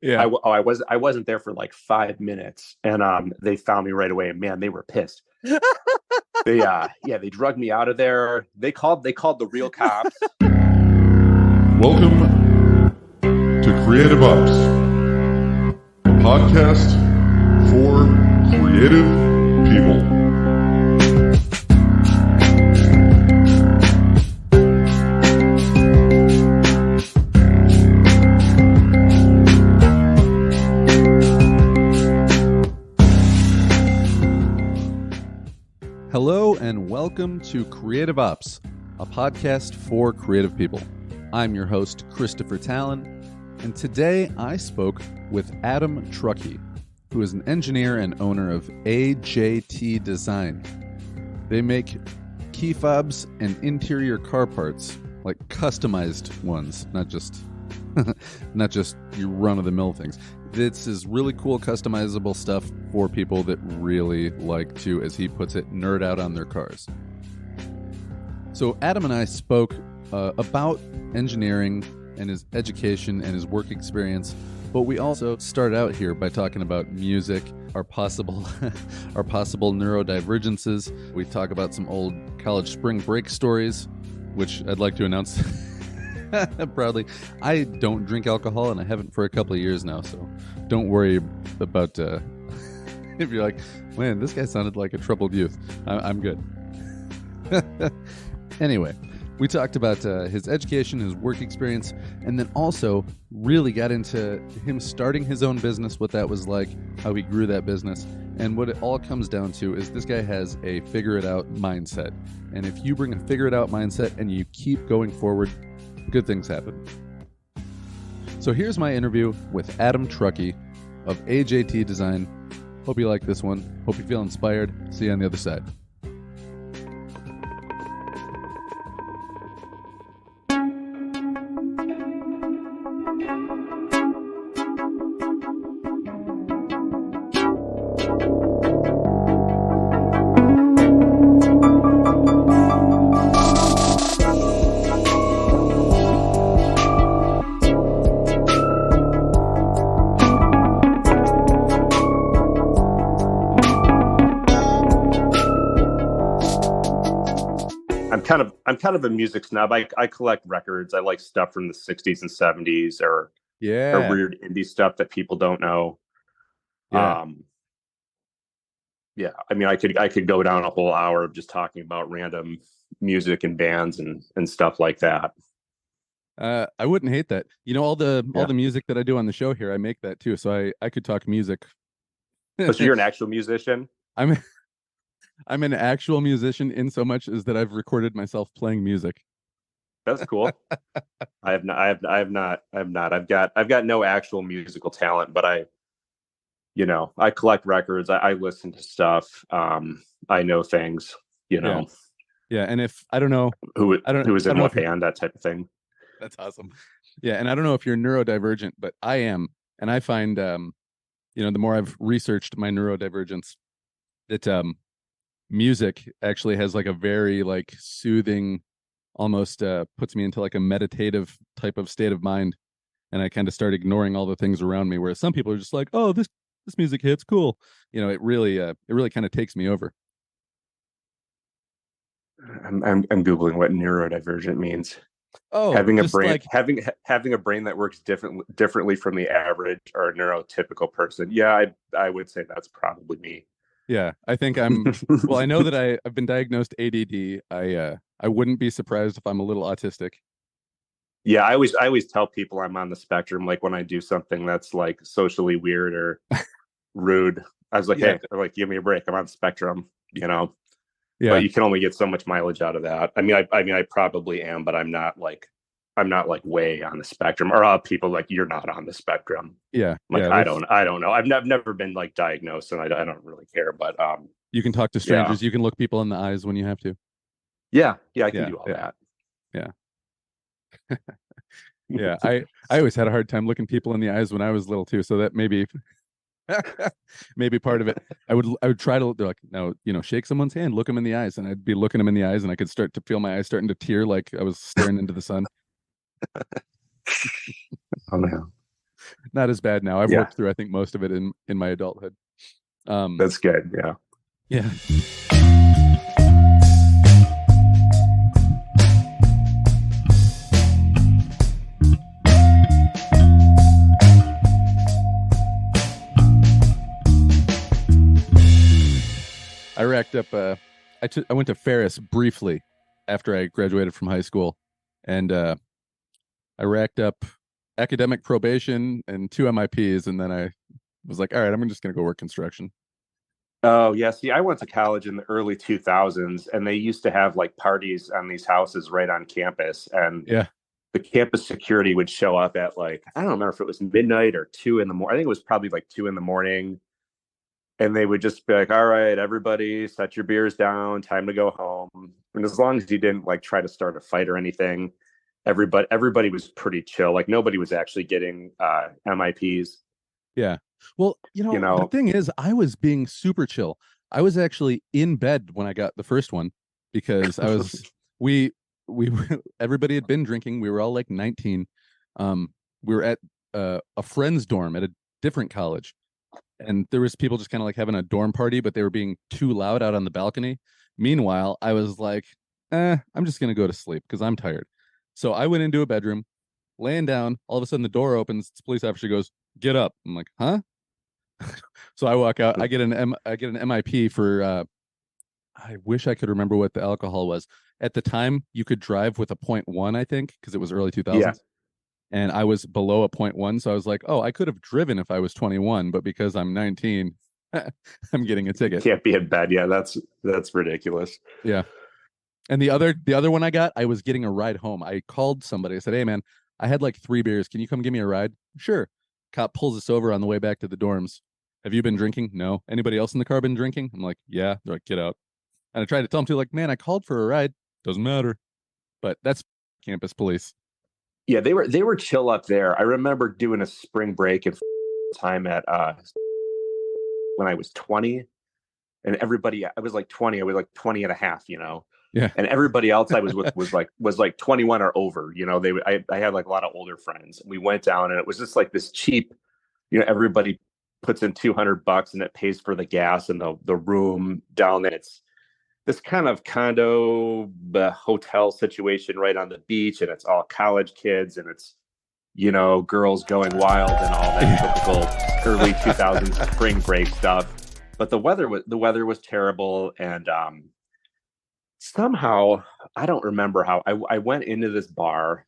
Yeah. I wasn't there for like 5 minutes, and they found me right away. And man, they were pissed. They drugged me out of there. They called the real cops. Welcome to Creative Ops, a podcast for creative people. Hello and welcome to Creative Ops, a podcast for creative people. I'm your host, Christopher Tallon, and today I spoke with Adam Truckey, who is an engineer and owner of AJT Design. They make key fobs and interior car parts, like customized ones, not just your run-of-the-mill things. This is really cool, customizable stuff for people that really like to, as he puts it, nerd out on their cars. So Adam and I spoke about engineering and his education and his work experience, but we also started out here by talking about music, our possible neurodivergences. We talk about some old college spring break stories, which I'd like to announce proudly. I don't drink alcohol, and I haven't for a couple of years now, so don't worry about if you're like, man, this guy sounded like a troubled youth. I'm good. Anyway, we talked about his education, his work experience, and then also really got into him starting his own business, what that was like, how he grew that business. And what it all comes down to is this guy has a figure-it-out mindset. And if you bring a figure-it-out mindset and you keep going forward, good things happen. So here's my interview with Adam Truckey of AJT Design. Hope you like this one. Hope you feel inspired. See you on the other side. I'm kind of a music snob. I collect records. I like stuff from the 60s and 70s or weird indie stuff that people don't know. Yeah. I mean, I could go down a whole hour of just talking about random music and bands and stuff like that. I wouldn't hate that. You know, all the music that I do on the show here, I make that too. So I could talk music. So you're an actual musician? I'm an actual musician in so much as that I've recorded myself playing music. That's cool. I have not. I've got no actual musical talent, but I collect records. I listen to stuff. I know things, Yeah. And if I don't know who is in what band, that type of thing. That's awesome. Yeah. And I don't know if you're neurodivergent, but I am. And I find, the more I've researched my neurodivergence, that, music actually has like a very like soothing, almost puts me into like a meditative type of state of mind, and I kind of start ignoring all the things around me, whereas some people are just like, oh, this music hits, cool. It really kind of takes me over. I'm googling what neurodivergent means. Oh, having a brain having a brain that works differently from the average or neurotypical person. Yeah, I would say that's probably me. Yeah, I think I know that I've been diagnosed ADD. I wouldn't be surprised if I'm a little autistic. Yeah, I always tell people I'm on the spectrum, like when I do something that's like socially weird or rude. I was like, hey, they're like, give me a break. I'm on the spectrum, Yeah. But you can only get so much mileage out of that. I mean, I probably am, but I'm not like way on the spectrum. Or people like, you're not on the spectrum. Yeah. Like, I don't know. I've never been like diagnosed, and I don't really care. But you can talk to strangers. You can look people in the eyes when you have to. Yeah, I can do all that. Yeah. Yeah. I always had a hard time looking people in the eyes when I was little too. So that maybe part of it. I would try to, they're like, no, shake someone's hand, look them in the eyes, and I'd be looking them in the eyes, and I could start to feel my eyes starting to tear, like I was staring into the sun. Oh no. Not as bad now. I've Yeah. worked through, I think, most of it in my adulthood. That's good. Yeah. Yeah. I racked up. I went to Ferris briefly after I graduated from high school, and I racked up academic probation and 2 MIPs, and then I was like, all right, I'm just going to go work construction. Oh, yeah. See, I went to college in the early 2000s, and they used to have like parties on these houses right on campus. And Yeah. the campus security would show up at like, I don't remember if it was midnight or 2 in the morning. I think it was probably like 2 in the morning. And they would just be like, all right, everybody set your beers down, time to go home. And as long as you didn't like try to start a fight or anything, everybody was pretty chill. Like nobody was actually getting MIPs. Yeah. Well, the thing is, I was being super chill. I was actually in bed when I got the first one because I was we everybody had been drinking. We were all like 19. We were at a friend's dorm at a different college. And there was people just kind of like having a dorm party, but they were being too loud out on the balcony. Meanwhile, I was like, I'm just going to go to sleep because I'm tired. So I went into a bedroom, laying down. All of a sudden, the door opens. The police officer goes, "Get up." I'm like, huh? So I walk out. I get an MIP for, I wish I could remember what the alcohol was. At the time, you could drive with a 0.1, I think, because it was early 2000s. Yeah. And I was below a 0.1, so I was like, oh, I could have driven if I was 21, but because I'm 19, I'm getting a ticket. Can't be in bed. Yeah, that's ridiculous. Yeah. And the other one I got, I was getting a ride home. I called somebody. I said, hey, man, I had like 3 beers. Can you come give me a ride? Sure. Cop pulls us over on the way back to the dorms. Have you been drinking? No. Anybody else in the car been drinking? I'm like, yeah. They're like, get out. And I tried to tell them too, like, man, I called for a ride. Doesn't matter. But that's campus police. Yeah, they were chill up there. I remember doing a spring break and time at when I was 20, and everybody, I was like 20, I was like 20 and a half, Yeah. And everybody else I was with was like 21 or over, I had like a lot of older friends. We went down and it was just like this cheap, everybody puts in $200 and it pays for the gas and the room down there. It's this kind of condo hotel situation right on the beach, and it's all college kids, and it's girls going wild and all that typical early 2000s spring break stuff. But the weather was terrible, and somehow I don't remember how I went into this bar,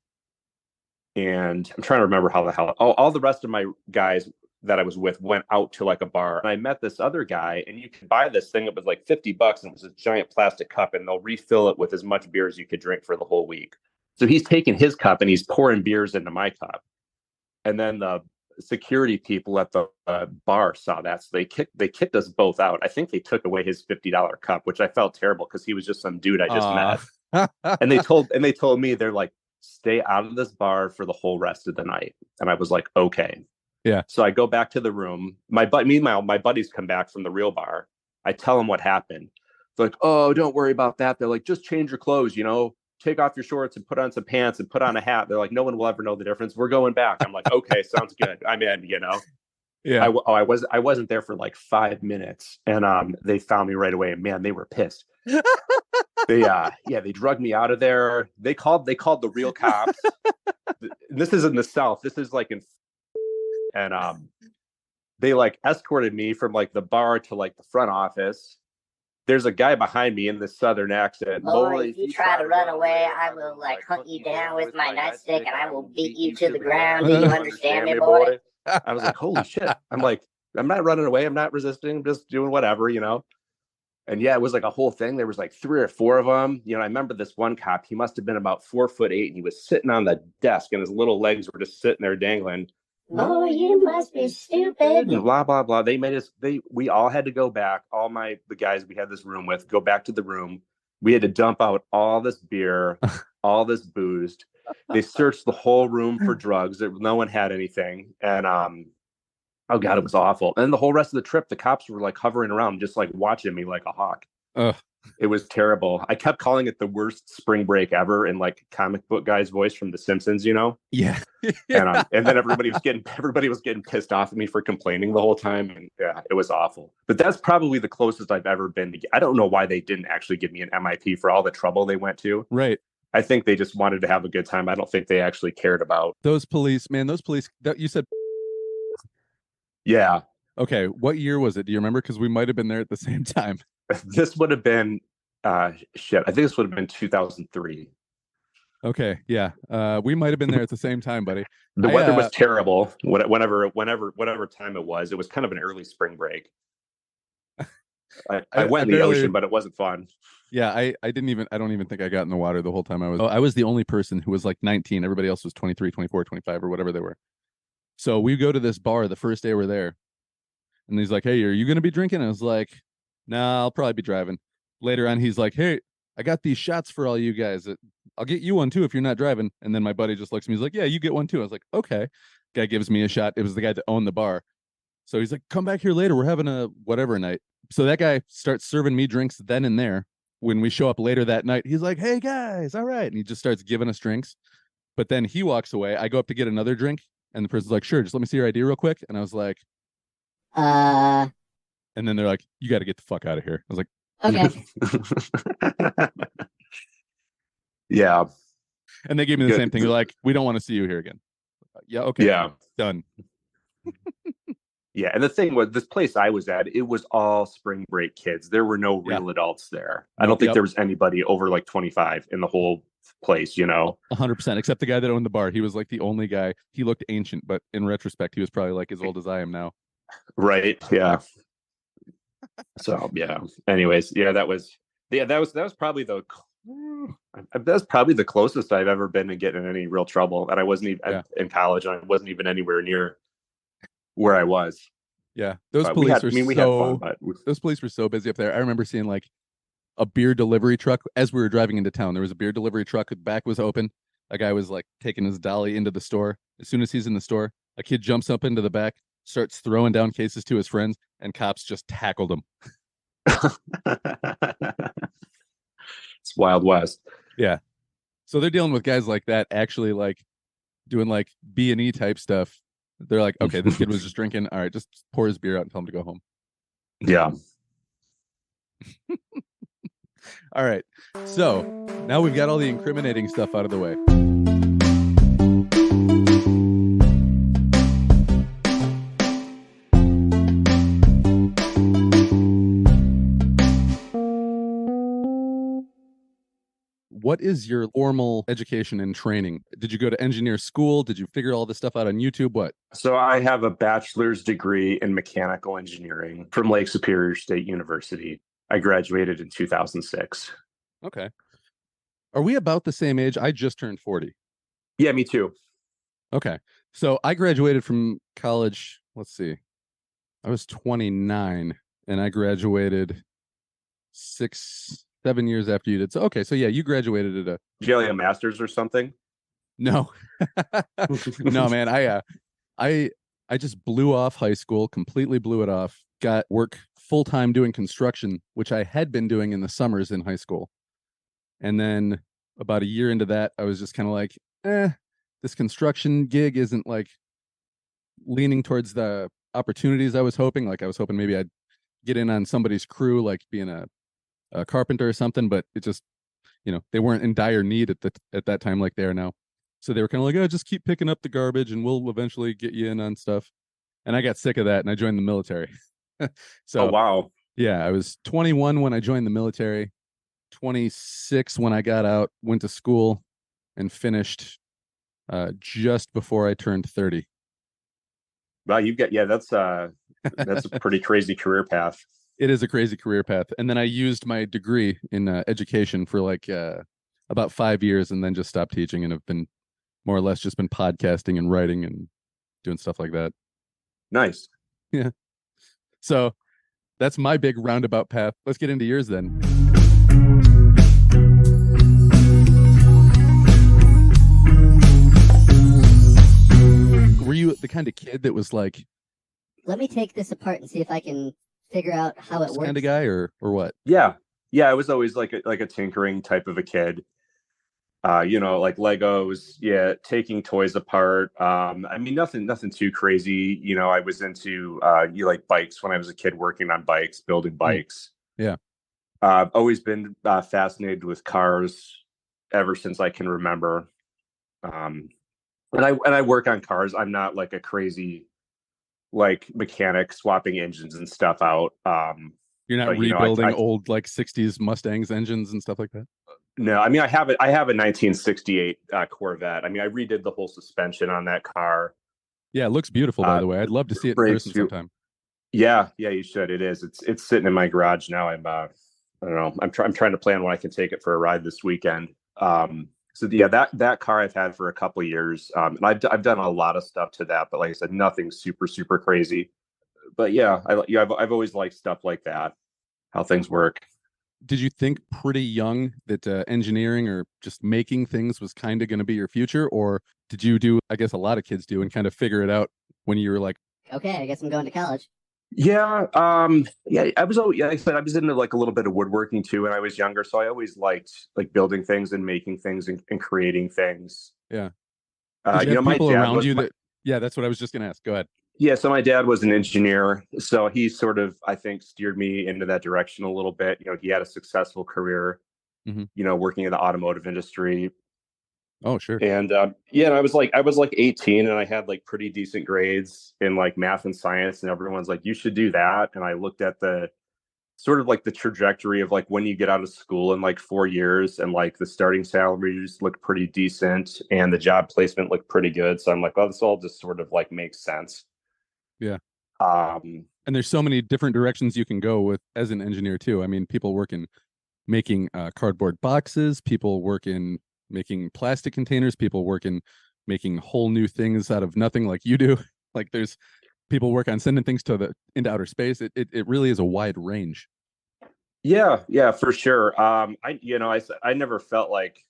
and I'm trying to remember how the hell all the rest of my guys that I was with went out to like a bar, and I met this other guy, and you could buy this thing. It was like $50, and it was a giant plastic cup, and they'll refill it with as much beer as you could drink for the whole week. So he's taking his cup and he's pouring beers into my cup. And then the security people at the bar saw that, so they kicked us both out. I think they took away his $50 cup, which I felt terrible because he was just some dude I just met. And they told me, they're like, stay out of this bar for the whole rest of the night. And I was like, okay. Yeah. So I go back to the room. Meanwhile, my buddies come back from the real bar. I tell them what happened. They're like, oh, don't worry about that. They're like, just change your clothes, take off your shorts and put on some pants and put on a hat. They're like, no one will ever know the difference. We're going back. I'm like, okay, sounds good. I'm in, Yeah. I wasn't there for like 5 minutes, and they found me right away, and man, they were pissed. They drugged me out of there. They called the real cops. This is in the South. This is like in, and they like escorted me from like the bar to like the front office. There's a guy behind me in this Southern accent. Boy, if you try to run away, I will like hunt you down with my nightstick and I will beat you to the ground. Do you understand me, boy? I was like, holy shit. I'm like, I'm not running away. I'm not resisting. I'm just doing whatever, And yeah, it was like a whole thing. There was like 3 or 4 of them. I remember this one cop, he must have been about 4'8", and he was sitting on the desk and his little legs were just sitting there dangling. Oh, you must be stupid. Blah, blah, blah. We all had to go back. All the guys we had this room with, go back to the room. We had to dump out all this beer, all this booze. They searched the whole room for drugs. No one had anything. And, oh God, it was awful. And the whole rest of the trip, the cops were like hovering around, just like watching me like a hawk. It was terrible. I kept calling it the worst spring break ever in like comic book guy's voice from The Simpsons, you know? Yeah. And then everybody was getting pissed off at me for complaining the whole time. And yeah, it was awful. But that's probably the closest I've ever been. I don't know why they didn't actually give me an MIP for all the trouble they went to. Right. I think they just wanted to have a good time. I don't think they actually cared about Those police, that you said. Yeah. Okay. What year was it? Do you remember? Because we might have been there at the same time. This would have been I think this would have been 2003. Okay, yeah, we might have been there at the same time, buddy. The weather was terrible. Whatever time it was kind of an early spring break. I went in the ocean, but it wasn't fun. Yeah, I don't even think I got in the water the whole time I was the only person who was like 19. Everybody else was 23, 24, 25, or whatever they were. So we go to this bar the first day we're there, and he's like, "Hey, are you gonna be drinking?" And I was like, "Nah, I'll probably be driving." Later on, he's like, "Hey, I got these shots for all you guys. I'll get you one too if you're not driving." And then my buddy just looks at me. He's like, "Yeah, you get one too." I was like, "Okay." Guy gives me a shot. It was the guy that owned the bar. So he's like, "Come back here later. We're having a whatever night." So that guy starts serving me drinks then and there. When we show up later that night, he's like, "Hey guys, all right." And he just starts giving us drinks. But then he walks away. I go up to get another drink. And the person's like, "Sure, just let me see your ID real quick." And I was like, And then they're like, "You got to get the fuck out of here." I was like, okay. Yeah. And they gave me the same thing. They're like, "We don't want to see you here again." Yeah. Okay. Yeah. Done. Yeah. And the thing was, this place I was at, it was all spring break kids. There were no real adults there. I don't think there was anybody over like 25 in the whole place, you know? 100%, except the guy that owned the bar. He was like the only guy. He looked ancient, but in retrospect, he was probably like as old as I am now. Right. Yeah. So yeah. Anyways, yeah, that was probably that's probably the closest I've ever been to getting in any real trouble. And I wasn't even in college, and I wasn't even anywhere near where I was. Yeah, those police those police were so busy up there. I remember seeing like a beer delivery truck as we were driving into town. There was a beer delivery truck. The back was open. A guy was like taking his dolly into the store. As soon as he's in the store, a kid jumps up into the back, starts throwing down cases to his friends, and cops just tackled him. It's Wild West. Yeah. So they're dealing with guys like that, actually like doing like B&E type stuff. They're like, "Okay, this kid was just drinking. All right, just pour his beer out and tell him to go home." Yeah. All right. So now we've got all the incriminating stuff out of the way. What is your formal education and training? Did you go to engineer school? Did you figure all this stuff out on YouTube? What? So I have a bachelor's degree in mechanical engineering from Lake Superior State University. I graduated in 2006. Okay. Are we about the same age? I just turned 40. Yeah, me too. Okay. So I graduated from college. Let's see. I was 29 and I graduated 7 years after you did. So, okay. So yeah, you graduated at Did you have a master's or something? No, no, man. I just blew off high school, completely blew it off, got work full-time doing construction, which I had been doing in the summers in high school. And then about a year into that, I was just kind of like, this construction gig isn't like leaning towards the opportunities I was hoping. Like I was hoping maybe I'd get in on somebody's crew, like being a carpenter or something, but it just, they weren't in dire need at that time like they are now. So they were kind of like, "Oh, just keep picking up the garbage and we'll eventually get you in on stuff." And I got sick of that and I joined the military. So, oh, wow. Yeah, I was 21 when I joined the military, 26 when I got out, went to school and finished just before I turned 30. Wow, that's a pretty crazy career path. It is a crazy career path. And then I used my degree in education for like about 5 years and then just stopped teaching and have been more or less just been podcasting and writing and doing stuff like that. Nice. Yeah. So that's my big roundabout path. Let's get into yours then. Were you the kind of kid that was like, "Let me take this apart and see if I can figure out how it works"? Kind of guy or what? Yeah. Yeah, I was always like a tinkering type of a kid. Like Legos, yeah, taking toys apart. I mean, nothing too crazy. I was into like bikes when I was a kid, working on bikes, building Mm. bikes. Yeah. I've always been fascinated with cars ever since I can remember. Um, and I work on cars. I'm not like a crazy like mechanic swapping engines and stuff out. You're not But rebuilding I old like 60s Mustangs engines and stuff like that? no, I mean I have a 1968 Corvette. I mean I redid the whole suspension on that car. Yeah, it looks beautiful, by Uh, the way. I'd love to see it in brakes, person sometime. yeah, you should. It is. It's sitting in my garage now. I don't know. I'm trying to plan when I can take it for a ride this weekend. So yeah, that car I've had for a couple of years. And I've done a lot of stuff to that, but like I said, nothing super crazy. But yeah, I've always liked stuff like that, how things work. Did you think pretty young that engineering or just making things was kind of going to be your future? Or did you do, I guess a lot of kids do, and kind of figure it out when you were like, Okay, I guess I'm going to college. Yeah, I was always, yeah, like I said, I was into like a little bit of woodworking too when I was younger. So I always liked like building things and making things and creating things. yeah. Did you have My people dad around was you that, yeah, that's what I was just going to ask. Go ahead. yeah, so my dad was an engineer, so he sort of, I think, steered me into that direction a little bit. He had a successful career, Hmm. working in the automotive industry. Oh, sure. And yeah, and I was like 18 and I had like pretty decent grades in like math and science, and everyone's like, you should do that. And I looked at the sort of like the trajectory of like when you get out of school in like 4 years, and like the starting salaries look pretty decent and the job placement looked pretty good. So I'm like, oh, this all just sort of like makes sense. Yeah. Um, And there's so many different directions you can go with as an engineer too. I mean, people work in making cardboard boxes, people work in making plastic containers, people work in making whole new things out of nothing like you do. Like there's people work on sending things into outer space. It really is a wide range. yeah, for sure. I never felt like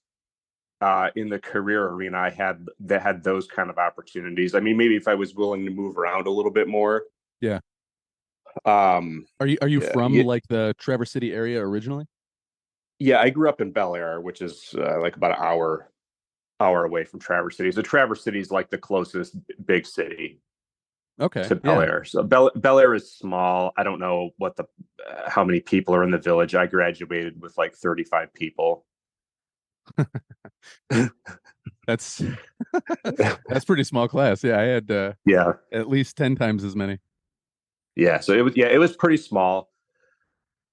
in the career arena I had those kind of opportunities. I mean, maybe if I was willing to move around a little bit more. Yeah. Um, Are you yeah, from yeah, like the Traverse City area originally? yeah, I grew up in Bel Air, which is like about an hour away from Traverse City. So Traverse City is like the closest big city Okay. to Bel Yeah. Air. So Bel Air is small. I don't know how many people are in the village. I graduated with like 35 people. That's that's pretty small class. Yeah, I had Yeah, at least 10 times as many. yeah. So it was pretty small.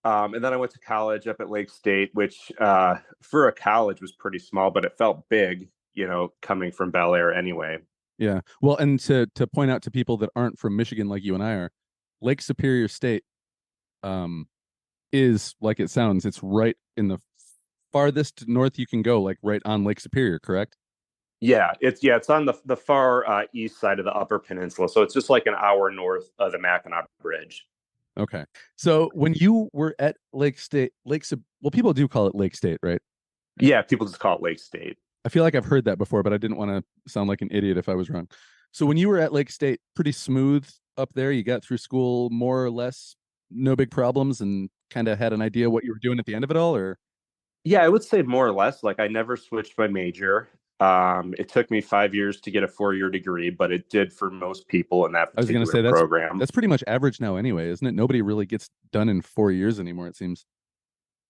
And then I went to college up at Lake State, which for a college was pretty small, but it felt big, coming from Bel Air anyway. Yeah. Well, and to point out to people that aren't from Michigan like you and I are, Lake Superior State um is like it sounds. It's right in the farthest north you can go, like right on Lake Superior, correct? It's on the far east side of the Upper Peninsula, so it's just like an hour north of the Mackinac Bridge. Okay. So when you were at Lake State, well, people do call it Lake State, right? Yeah, people just call it Lake State. I feel like I've heard that before, but I didn't want to sound like an idiot if I was wrong. So when you were at Lake State, pretty smooth up there. You got through school more or less, no big problems, and kind of had an idea what you were doing at the end of it all, or Yeah, I would say more or less. Like I never switched my major. It took me 5 years to get a 4-year degree, but it did for most people in that I was going to particular say program. that's pretty much average now anyway, isn't it? Nobody really gets done in 4 years anymore, it seems.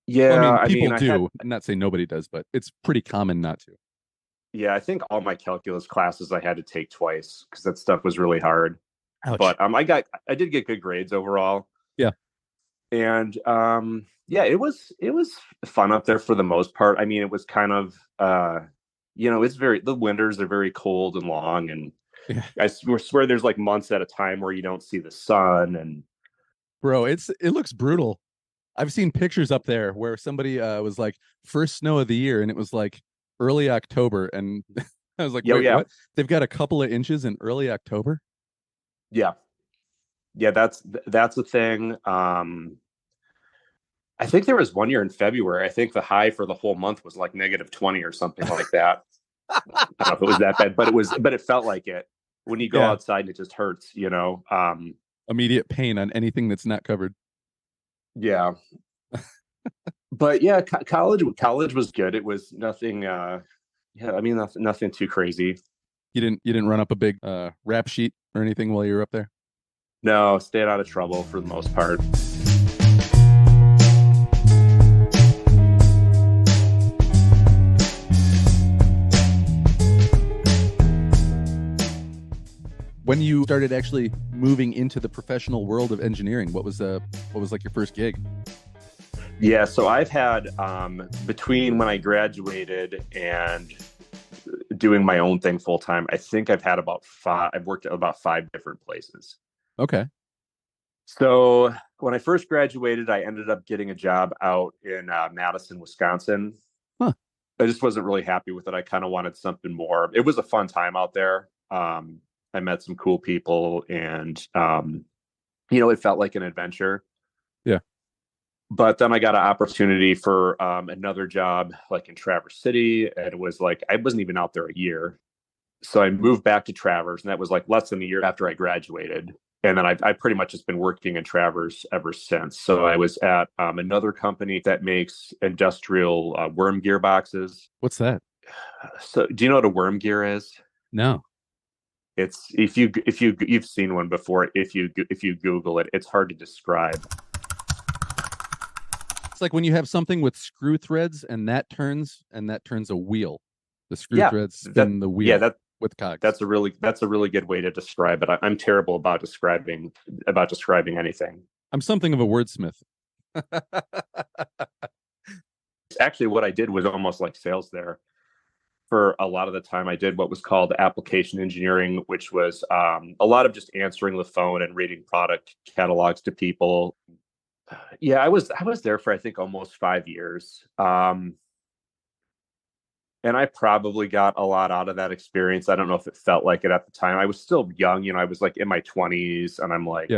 Yeah, Well, I mean, I people mean, I had do. I'm not saying nobody does, but it's pretty common not to. yeah, I think all my calculus classes I had to take twice because that stuff was really hard. Ouch. But I did get good grades overall. Yeah. And yeah, it was fun up there for the most part. I mean, it was kind of the winters are very cold and long, and Yeah. I swear there's like months at a time where you don't see the sun. And Bro, it looks brutal. I've seen pictures up there where somebody was like first snow of the year, and it was like early October, and I was like, yeah, wait, yeah, what? They've got a couple of inches in early October? yeah, yeah. That's a thing. I think there was one year in February. I think the high for the whole month was like -20 or something like that. I don't know if it was that bad, but it felt like it when you go Yeah. outside and it just hurts. Immediate pain on anything that's not covered. Yeah. But yeah, college was good. It was nothing. I mean, nothing too crazy. You didn't run up a big rap sheet or anything while you were up there? No, stayed out of trouble for the most part. When you started actually moving into the professional world of engineering, what was like your first gig? Yeah, so I've had between when I graduated and doing my own thing full time, I think I've had about five. I've worked at about 5 different places. Okay. So when I first graduated, I ended up getting a job out in Madison, Wisconsin. Huh. I just wasn't really happy with it. I kind of wanted something more. It was a fun time out there. I met some cool people, and it felt like an adventure. Yeah. But then I got an opportunity for another job, like in Traverse City, and it was like I wasn't even out there a year. So I moved back to Traverse, and that was like less than a year after I graduated. And then I pretty much just been working in Traverse ever since. So I was at another company that makes industrial worm gearboxes. What's that? So do you know what a worm gear is? No. It's if you've seen one before. If you Google it, it's hard to describe. It's like when you have something with screw threads and that turns a wheel. The screw threads spin the wheel. Yeah, with cogs. That's a really good way to describe it. I'm terrible about describing anything. I'm something of a wordsmith. Actually, what I did was almost like sales there. For a lot of the time, I did what was called application engineering, which was a lot of just answering the phone and reading product catalogs to people. Yeah, I was there for I think almost 5 years. And I probably got a lot out of that experience. I don't know if it felt like it at the time. I was still young, I was like in my 20s, and I'm like,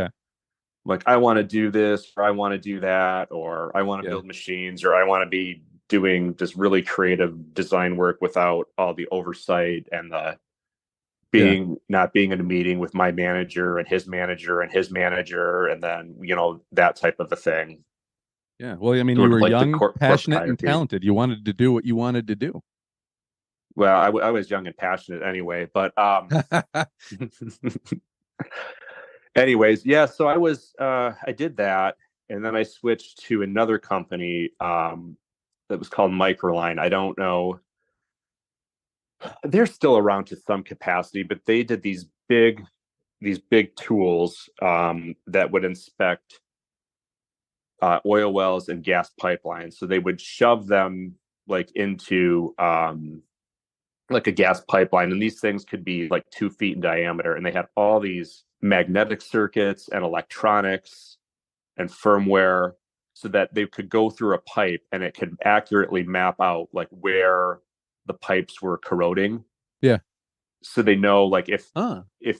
like I want to do this, or I want to do that, or I want to build machines, or I want to be doing this really creative design work without all the oversight and the not being in a meeting with my manager and his manager and his manager, and then that type of a thing. Yeah, well, I mean, you were like young, passionate, and talented. You wanted to do what you wanted to do. Well, I was young and passionate anyway, but anyways, yeah. So I did that, and then I switched to another company that was called Microline. I don't know. They're still around to some capacity, but they did these big tools that would inspect oil wells and gas pipelines. So they would shove them like into like a gas pipeline, and these things could be like 2 feet in diameter, and they had all these magnetic circuits and electronics and firmware so that they could go through a pipe and it could accurately map out like where the pipes were corroding. Yeah. So they know like if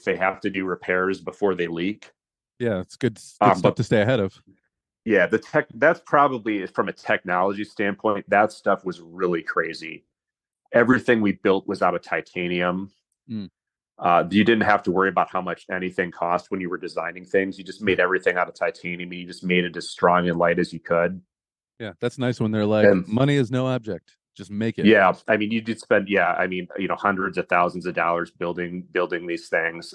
they have to do repairs before they leak. Yeah, it's good stuff to stay ahead of. Yeah, that's probably, from a technology standpoint, that stuff was really crazy. Everything we built was out of titanium. You didn't have to worry about how much anything cost when you were designing things. You just made everything out of titanium, and you just made it as strong and light as you could. Yeah, that's nice when they're like, money is no object. Just make it. Yeah, I mean, you did spend, hundreds of thousands of dollars building these things.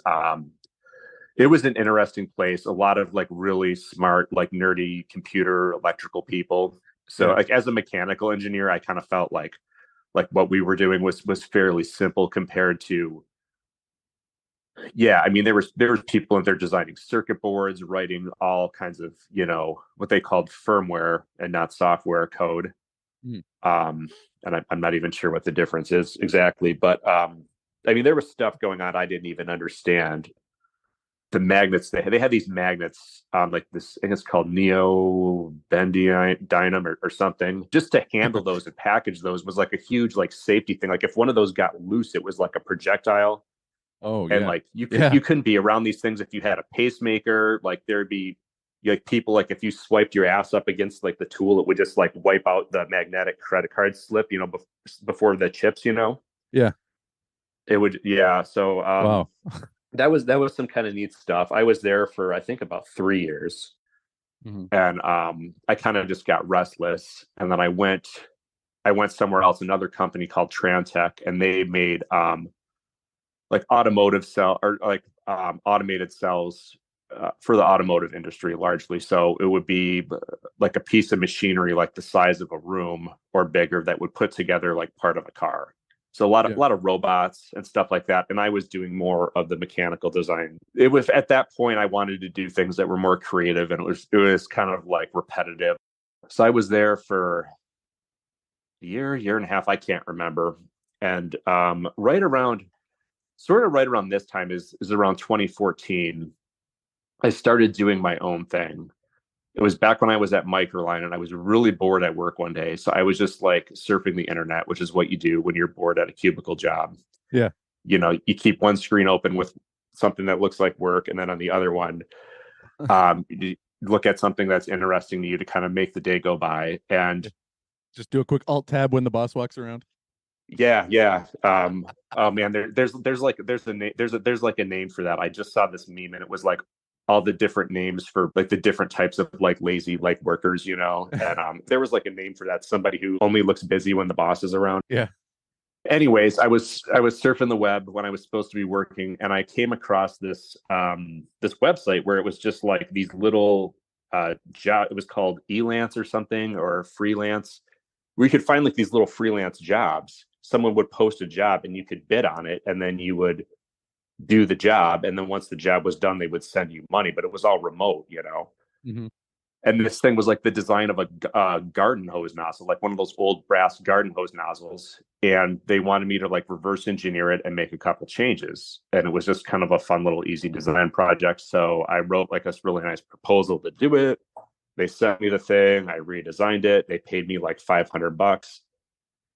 It was an interesting place. A lot of like really smart, like nerdy computer electrical people. So like as a mechanical engineer, I kind of felt like what we were doing was fairly simple compared to, I mean, there was people in there designing circuit boards, writing all kinds of, what they called firmware and not software code. And I'm not even sure what the difference is exactly, but I mean, there was stuff going on I didn't even understand. The magnets, they had these magnets, like this, I think it's called neobendium or something, just to handle those and package those was like a huge like safety thing. Like if one of those got loose, it was like a projectile. Oh, and like you couldn't be around these things if you had a pacemaker. Like there'd be like people, like if you swiped your ass up against like the tool, it would just like wipe out the magnetic credit card slip, before the chips, Yeah. It would, So wow. That was some kind of neat stuff. I was there for I think about 3 years. And I kind of just got restless. And then I went somewhere else, another company called Trantech, and they made like automotive cell or like automated cells for the automotive industry largely. So it would be like a piece of machinery like the size of a room or bigger that would put together like part of a car. So a lot of robots and stuff like that. And I was doing more of the mechanical design. It was at that point I wanted to do things that were more creative, and it was kind of like repetitive. So I was there for a year and a half, I can't remember. And right around this time is around 2014, I started doing my own thing. It was back when I was at Microline, and I was really bored at work one day. So I was just like surfing the internet, which is what you do when you're bored at a cubicle job. Yeah. You know, you keep one screen open with something that looks like work, and then on the other one, you look at something that's interesting to you to kind of make the day go by. And just do a quick alt tab when the boss walks around. Yeah. Oh man, there's like a name for that. I just saw this meme, and it was like all the different names for like the different types of like lazy like workers, you know. And there was like a name for that. Somebody who only looks busy when the boss is around. Yeah. Anyways, I was surfing the web when I was supposed to be working, and I came across this this website where it was just like these little job. It was called Elance or something, or Freelance. We could find like these little freelance jobs. Someone would post a job and you could bid on it, and then you would do the job. And then once the job was done, they would send you money, but it was all remote, you know? And this thing was like the design of a garden hose nozzle, like one of those old brass garden hose nozzles. And they wanted me to like reverse engineer it and make a couple changes. And it was just kind of a fun little easy design project. So I wrote like this really nice proposal to do it. They sent me the thing. I redesigned it. They paid me like $500.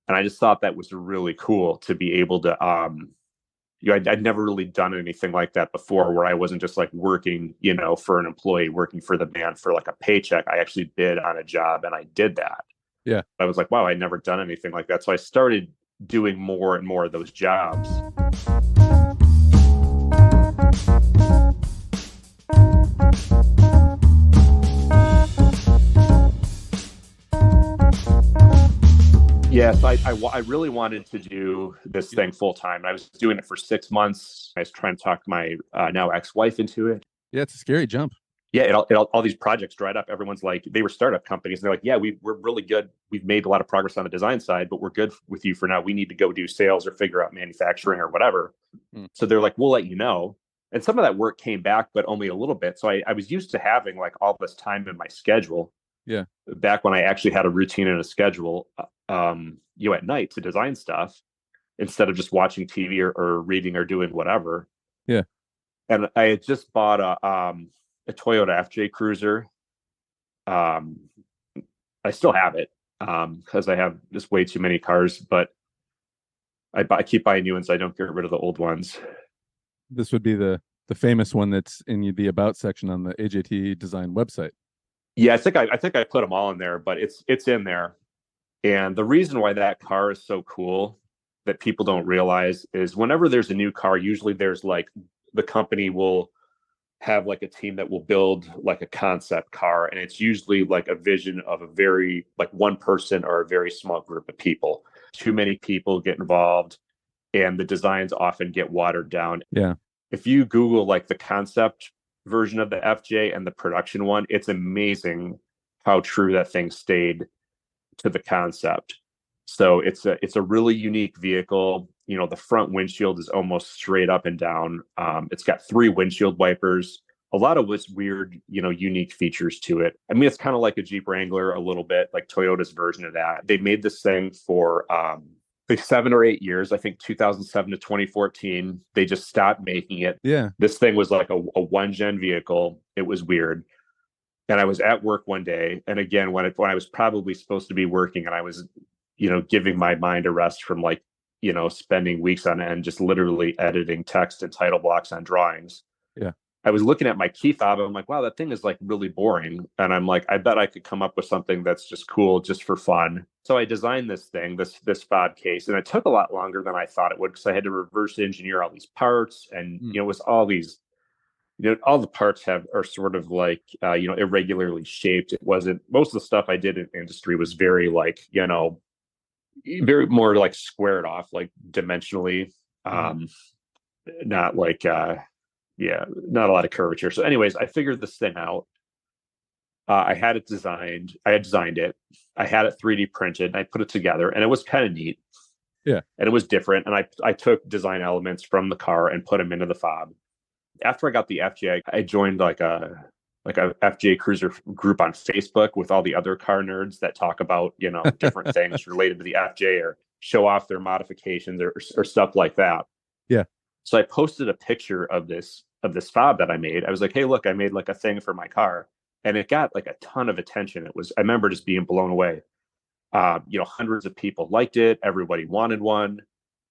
And I just thought that was really cool to be able to, I'd never really done anything like that before, where I wasn't just like working, you know, for an employee, working for the band for like a paycheck. I actually bid on a job and I did that. Yeah. I was like, wow, I'd never done anything like that. So I started doing more and more of those jobs. Yes, I really wanted to do this thing full time. I was doing it for 6 months. I was trying to talk my now ex-wife into it. Yeah, it's a scary jump. Yeah, all these projects dried up. Everyone's like, they were startup companies. And they're like, yeah, we're really good. We've made a lot of progress on the design side, but we're good with you for now. We need to go do sales or figure out manufacturing or whatever. So they're like, we'll let you know. And some of that work came back, but only a little bit. So I was used to having like all this time in my schedule. Yeah. Back when I actually had a routine and a schedule, at night to design stuff instead of just watching TV or reading or doing whatever. Yeah. And I had just bought a Toyota FJ Cruiser. I still have it because I have just way too many cars, but I keep buying new ones. So I don't get rid of the old ones. This would be the famous one that's in the about section on the AJT Design website. Yeah, I think I put them all in there, but it's in there. And the reason why that car is so cool that people don't realize is whenever there's a new car, usually there's like the company will have like a team that will build like a concept car. And it's usually like a vision of a very like one person or a very small group of people. Too many people get involved and the designs often get watered down. Yeah. If you Google like the concept version of the FJ and the production one, it's amazing how true that thing stayed to the concept. So it's a really unique vehicle. You know, the front windshield is almost straight up and down. It's got 3 windshield wipers, a lot of what's weird, you know, unique features to it. I mean, it's kind of like a Jeep Wrangler a little bit, like Toyota's version of that. They made this thing for like 7 or 8 years, I think 2007 to 2014. They just stopped making it. Yeah. This thing was like a one-gen vehicle. It was weird. And I was at work one day. And again, when I was probably supposed to be working and I was, you know, giving my mind a rest from like, you know, spending weeks on end, just literally editing text and title blocks on drawings. Yeah. I was looking at my key fob. I'm like, wow, that thing is like really boring. And I'm like, I bet I could come up with something that's just cool, just for fun. So I designed this thing, this fob case, and it took a lot longer than I thought it would because I had to reverse engineer all these parts. And, you know, it was all these all the parts are sort of like, irregularly shaped. It wasn't, most of the stuff I did in industry was very like, very more like squared off, like dimensionally, not like, not a lot of curvature. So anyways, I figured this thing out. I had designed it. I had it 3D printed and I put it together, and it was kind of neat. Yeah. And it was different. And I took design elements from the car and put them into the fob. After I got the FJ, I joined like a FJ cruiser group on Facebook with all the other car nerds that talk about, different things related to the FJ or show off their modifications or stuff like that. Yeah. So I posted a picture of this fob that I made. I was like, hey, look, I made like a thing for my car. And it got like a ton of attention. I remember just being blown away. Hundreds of people liked it. Everybody wanted one.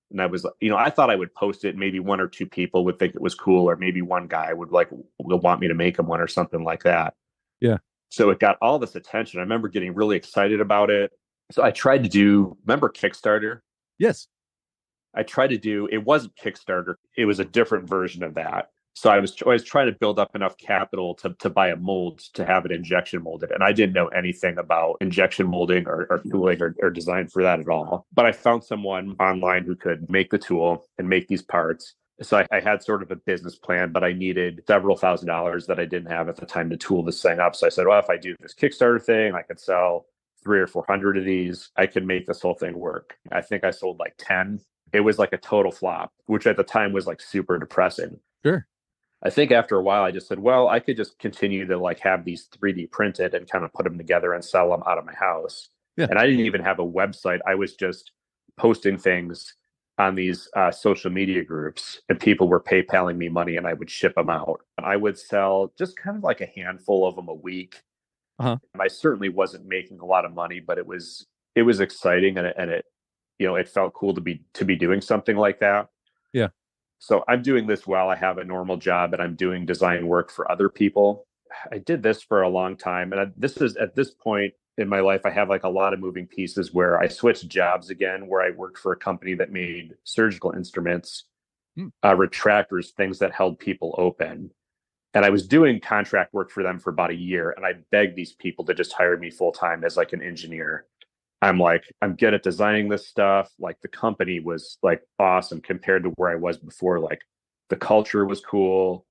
And I was, I thought I would post it. Maybe one or two people would think it was cool, or maybe one guy would want me to make him one or something like that. Yeah. So it got all this attention. I remember getting really excited about it. So I tried to remember Kickstarter? Yes. It wasn't Kickstarter. It was a different version of that. So I was trying to build up enough capital to buy a mold to have it injection molded. And I didn't know anything about injection molding or tooling or design for that at all. But I found someone online who could make the tool and make these parts. So I had sort of a business plan, but I needed several $1,000s that I didn't have at the time to tool this thing up. So I said, well, if I do this Kickstarter thing, I could sell 300 or 400 of these. I could make this whole thing work. I think I sold like 10. It was like a total flop, which at the time was like super depressing. Sure. I think after a while, I just said, well, I could just continue to like have these 3D printed and kind of put them together and sell them out of my house. Yeah. And I didn't even have a website. I was just posting things on these social media groups, and people were PayPaling me money and I would ship them out. And I would sell just kind of like a handful of them a week. Uh-huh. I certainly wasn't making a lot of money, but it was exciting, and it felt cool to be doing something like that. Yeah. So I'm doing this while I have a normal job, and I'm doing design work for other people. I did this for a long time. And this is at this point in my life, I have like a lot of moving pieces where I switched jobs again, where I worked for a company that made surgical instruments, retractors, things that held people open. And I was doing contract work for them for about a year. And I begged these people to just hire me full time as like an engineer. I'm good at designing this stuff. Like the company was like awesome compared to where I was before. Like the culture was cool.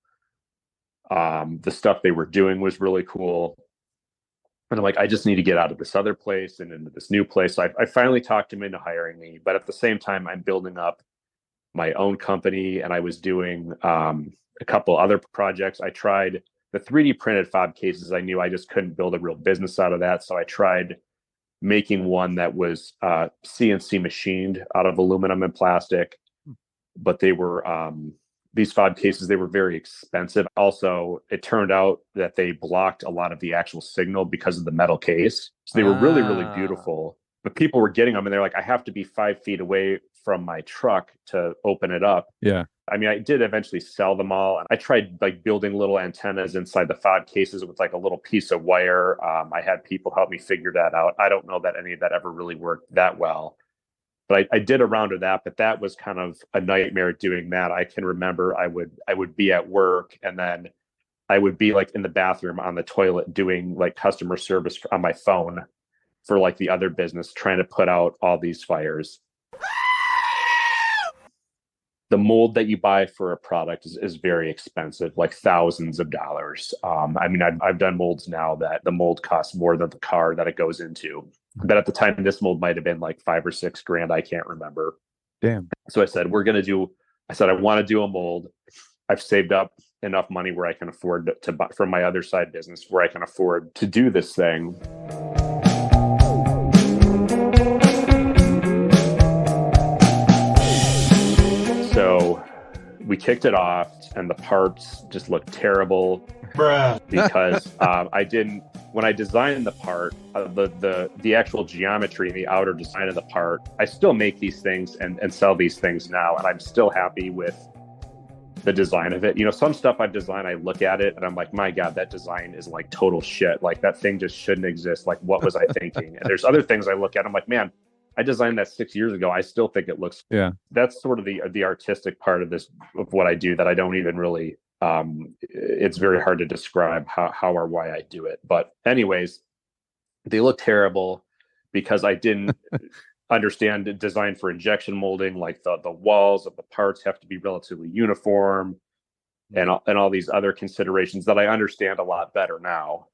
The stuff they were doing was really cool. And I'm like, I just need to get out of this other place and into this new place. So I finally talked him into hiring me. But at the same time, I'm building up my own company, and I was doing a couple other projects. I tried the 3D printed fob cases. I knew I just couldn't build a real business out of that. So I tried making one that was CNC machined out of aluminum and plastic, but they were these fob cases, they were very expensive. Also, it turned out that they blocked a lot of the actual signal because of the metal case. So they were really, really beautiful, but people were getting them and they're like, I have to be 5 feet away from my truck to open it up. Yeah. I mean, I did eventually sell them all. And I tried like building little antennas inside the fob cases with like a little piece of wire. I had people help me figure that out. I don't know that any of that ever really worked that well, but I did a round of that. But that was kind of a nightmare doing that. I can remember I would be at work, and then I would be like in the bathroom on the toilet doing like customer service on my phone for like the other business, trying to put out all these fires. The mold that you buy for a product is very expensive, like thousands of dollars. I mean, I've done molds now that the mold costs more than the car that it goes into. But at the time, this mold might have been like $5 or $6 grand. I can't remember. Damn. So I said, I want to do a mold. I've saved up enough money where I can afford to buy from my other side business, where I can afford to do this thing. So we kicked it off, and the parts just looked terrible. Bruh. Because when I designed the part, the actual geometry and the outer design of the part, I still make these things and sell these things now, and I'm still happy with the design of it. Some stuff I've designed, I look at it and I'm like, my God, that design is like total shit. Like that thing just shouldn't exist. Like, what was I thinking? And there's other things I look at, I'm like, man, I designed that 6 years ago. I still think it looks. Yeah. That's sort of the artistic part of what I do that I don't even really It's very hard to describe how or why I do it. But anyways, they look terrible because I didn't understand design for injection molding. Like the walls of the parts have to be relatively uniform, and all these other considerations that I understand a lot better now.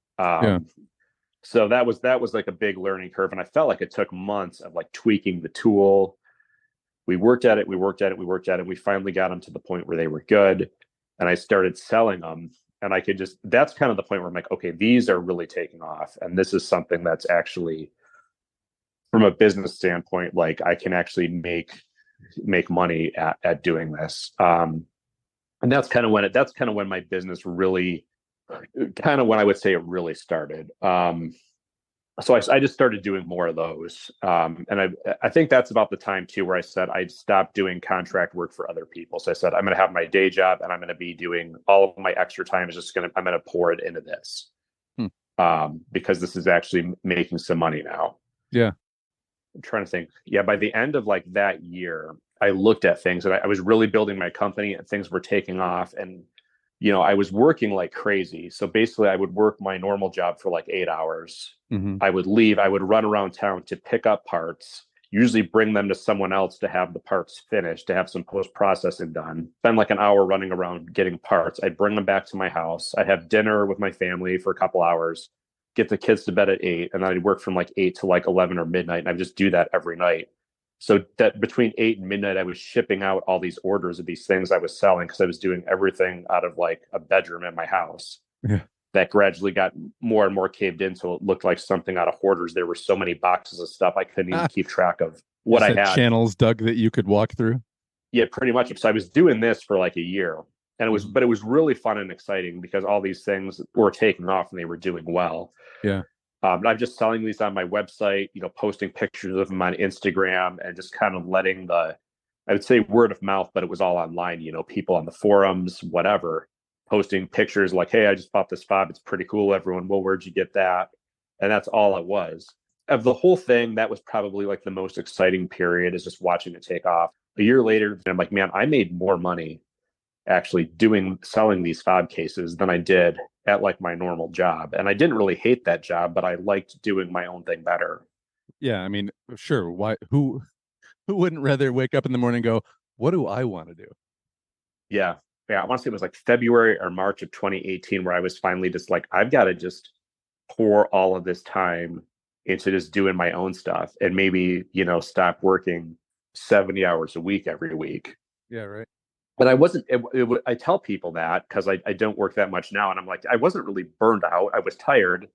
So that was like a big learning curve, and I felt like it took months of like tweaking the tool. We worked at it. We finally got them to the point where they were good, and I started selling them. And I could just, that's kind of the point where I'm like, okay, these are really taking off. And this is something that's actually, from a business standpoint, like I can actually make money at doing this. And that's kind of when my business really, kind of when I would say it really started. So I just started doing more of those. And I think that's about the time too, where I said I'd stop doing contract work for other people. So I said, I'm going to have my day job, and I'm going to be doing all of my extra time I'm going to pour it into this. Because this is actually making some money now. Yeah. I'm trying to think. Yeah. By the end of like that year, I looked at things, and I was really building my company, and things were taking off, and I was working like crazy. So basically I would work my normal job for like 8 hours. I would leave. I would run around town to pick up parts, usually bring them to someone else to have the parts finished, to have some post-processing done. Spend like an hour running around getting parts. I'd bring them back to my house. I'd have dinner with my family for a couple hours, get the kids to bed at 8, and then I'd work from like 8 to like 11 or midnight. And I'd just do that every night. So that between 8 and midnight, I was shipping out all these orders of these things I was selling, because I was doing everything out of like a bedroom in my house. Yeah. That gradually got more and more caved in, so it looked like something out of Hoarders. There were so many boxes of stuff I couldn't even keep track of what I had. Channels dug that you could walk through. Yeah, pretty much. So I was doing this for like a year, and it was really fun and exciting because all these things were taking off and they were doing well. Yeah. I'm just selling these on my website, posting pictures of them on Instagram, and just kind of letting I would say word of mouth, but it was all online, people on the forums, whatever, posting pictures like, hey, I just bought this fob. It's pretty cool. Everyone, well, where'd you get that? And that's all it was. Of the whole thing, that was probably like the most exciting period, is just watching it take off. A year later, I'm like, man, I made more money actually selling these fob cases than I did at like my normal job. And I didn't really hate that job, but I liked doing my own thing better. Yeah. I mean, sure. Why, who wouldn't rather wake up in the morning and go, what do I want to do? Yeah. Yeah. I want to say it was like February or March of 2018 where I was finally just like, I've got to just pour all of this time into just doing my own stuff, and maybe, stop working 70 hours a week every week. Yeah. Right. But I wasn't, I tell people that because I don't work that much now. And I'm like, I wasn't really burned out. I was tired,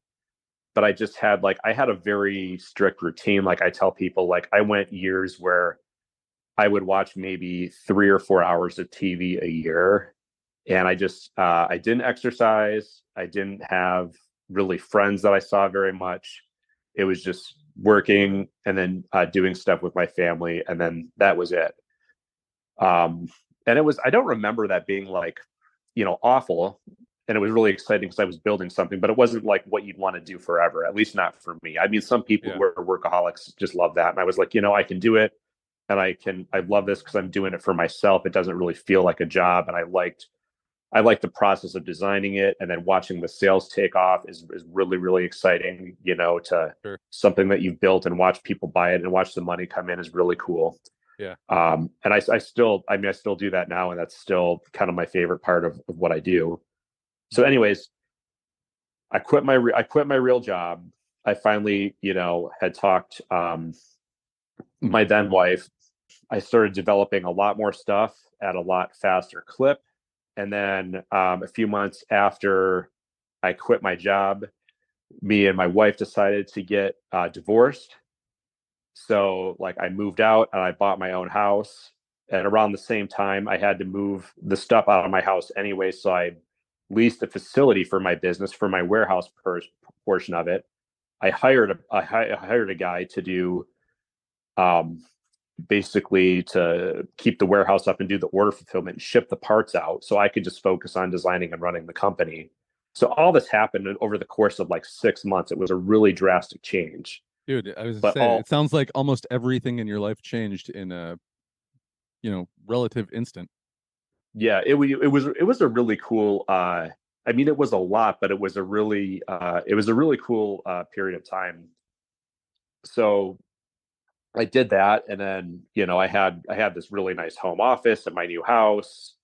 but I just had I had a very strict routine. Like I tell people, like I went years where I would watch maybe 3 or 4 hours of TV a year. And I just, I didn't exercise. I didn't have really friends that I saw very much. It was just working and then doing stuff with my family. And then that was it. And it was, I don't remember that being like, awful. And it was really exciting because I was building something, but it wasn't like what you'd want to do forever, at least not for me. I mean, some people who are workaholics just love that. And I was like, I can do it. And I love this because I'm doing it for myself. It doesn't really feel like a job. And I liked the process of designing it, and then watching the sales take off is really, really exciting, to something that you've built and watch people buy it and watch the money come in is really cool. Yeah. And I still do that now, and that's still kind of my favorite part of what I do. So anyways, I quit my real job. I finally, had talked, my then wife. I started developing a lot more stuff at a lot faster clip. And then a few months after I quit my job, me and my wife decided to get divorced. So I moved out and I bought my own house. And around the same time, I had to move the stuff out of my house anyway. So I leased a facility for my business, for my warehouse portion of it. I hired a guy to do basically to keep the warehouse up and do the order fulfillment and ship the parts out, so I could just focus on designing and running the company. So all this happened over the course of 6 months. It was a really drastic change. Dude, I was saying, it sounds like almost everything in your life changed in a relative instant. Yeah, it was a really cool. I mean, it was a lot, but it was a really cool period of time. So I did that, and then I had this really nice home office at my new house.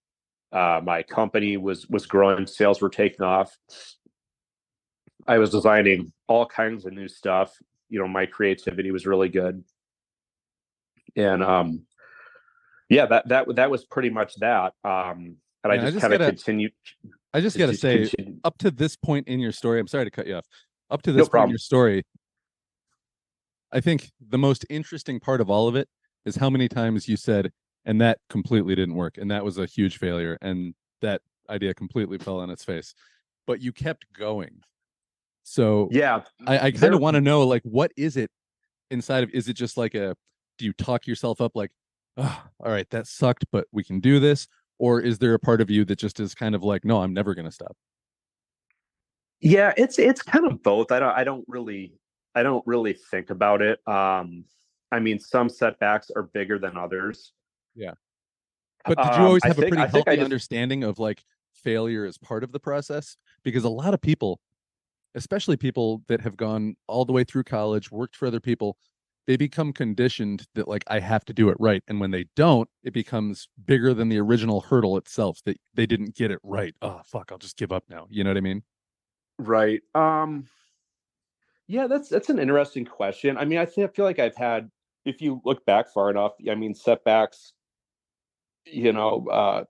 My company was growing, sales were taking off. I was designing all kinds of new stuff. My creativity was really good, and yeah, that was pretty much that. And I And just kind of continued. I just got to say, Continued. up to this point in your story, I'm sorry to cut you off. Up to No this point in problem. your story, I think the most interesting part of all of it is how many times you said, and that completely didn't work. And that was a huge failure. And that idea completely fell on its face. But you kept going. So Yeah, I kind of want to know, like, what is it inside of, is it just like do you talk yourself up like, oh, all right, that sucked, but we can do this? Or is there a part of you that just is kind of like, no, I'm never going to stop? yeah, it's kind of both. I don't really think about it. I mean, some setbacks are bigger than others. Yeah. But did you always I have a think pretty I think I healthy just understanding of like failure as part of the process? Because a lot of people, especially people that have gone all the way through college, worked for other people, they become conditioned that like I have to do it right. And when they don't, it becomes bigger than the original hurdle itself that they didn't get it right. Oh fuck, I'll just give up now. You know what I mean? right. Yeah, that's an interesting question. I mean, I feel like I've had, if you look back far enough, I mean, setbacks, you know, uh,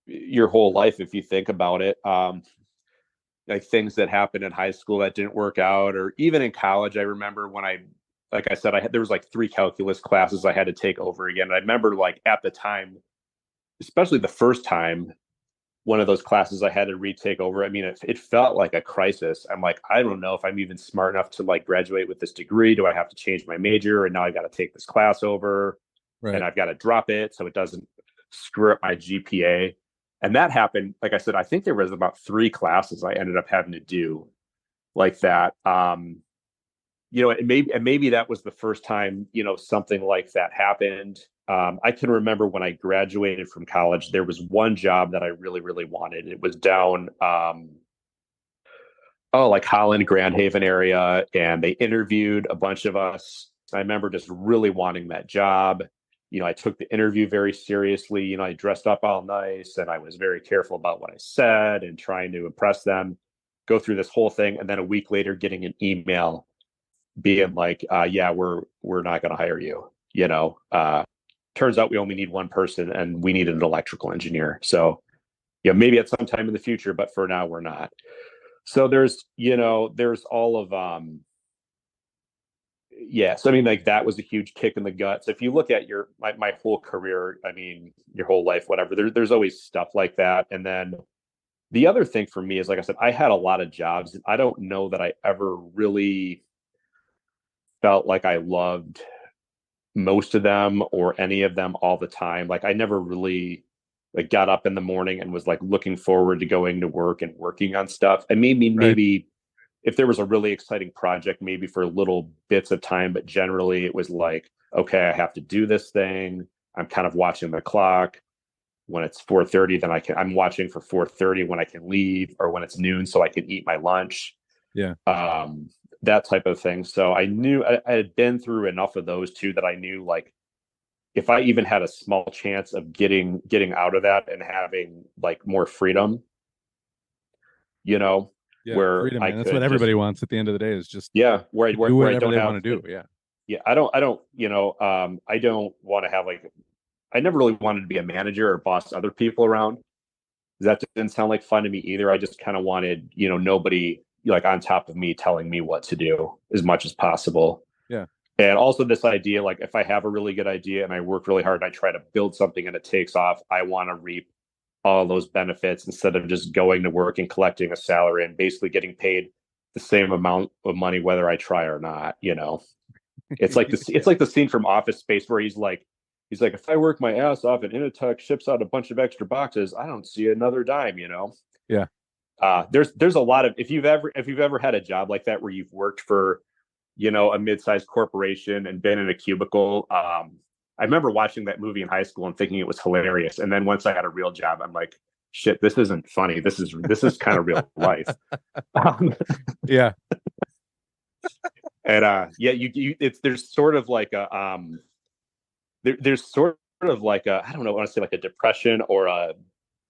your whole life, if you think about it. Like things that happened in high school that didn't work out, or even in college. I remember when like I said, there was like 3 calculus classes I had to take over again. And I remember like at the time, especially the first time, one of those classes I had to retake over. I mean, it felt like a crisis. I'm like, I don't know if I'm even smart enough to like graduate with this degree. Do I have to change my major? And now I've got to take this class over, and Right. I've got to drop it so it doesn't screw up my GPA. And that happened. Like I said, I think there was about 3 classes I ended up having to do like that. And maybe that was the first time, something like that happened. I can remember when I graduated from college, there was one job that I really, really wanted. It was down, like Holland, Grand Haven area, and they interviewed a bunch of us. I remember just really wanting that job. I took the interview very seriously. I dressed up all nice, and I was very careful about what I said and trying to impress them. Go through this whole thing, and then a week later, getting an email being like, yeah, we're not going to hire you. Turns out we only need one person, and we need an electrical engineer. So, maybe at some time in the future, but for now we're not. So there's all of yeah. So I mean, like that was a huge kick in the guts. If you look at my whole career, I mean, your whole life, whatever, there's always stuff like that. And then the other thing for me is, like I said, I had a lot of jobs. I don't know that I ever really felt like I loved most of them or any of them all the time. Like I never really like got up in the morning and was like looking forward to going to work and working on stuff. And maybe if there was a really exciting project, maybe for little bits of time, but generally it was like, okay, I have to do this thing. I'm kind of watching the clock. When it's 4:30, then I'm watching for 4:30 when I can leave, or when it's noon so I can eat my lunch. Yeah. That type of thing. So I knew I had been through enough of those too that I knew, like, if I even had a small chance of getting out of that and having like more freedom, Yeah. where Freedom, I man. That's could what everybody just, wants at the end of the day, is just yeah, where I do where I whatever don't they have want to do. Yeah. yeah, I don't want to have like, I never really wanted to be a manager or boss other people around. That didn't sound like fun to me either. I just kind of wanted, nobody like on top of me telling me what to do as much as possible. Yeah. And also this idea, like if I have a really good idea and I work really hard and I try to build something and it takes off, I want to reap all those benefits instead of just going to work and collecting a salary and basically getting paid the same amount of money whether I try or not. It's like this. It's like the scene from Office Space where he's like, if I work my ass off and Initech ships out a bunch of extra boxes, I don't see another dime. Yeah. There's a lot of, if you've ever had a job like that where you've worked for, a mid-sized corporation and been in a cubicle. I remember watching that movie in high school and thinking it was hilarious. And then once I had a real job, I'm like, shit, this isn't funny. This is kind of real life. Yeah. And there's sort of like a there's sort of like a, I don't know, I want to say like a depression or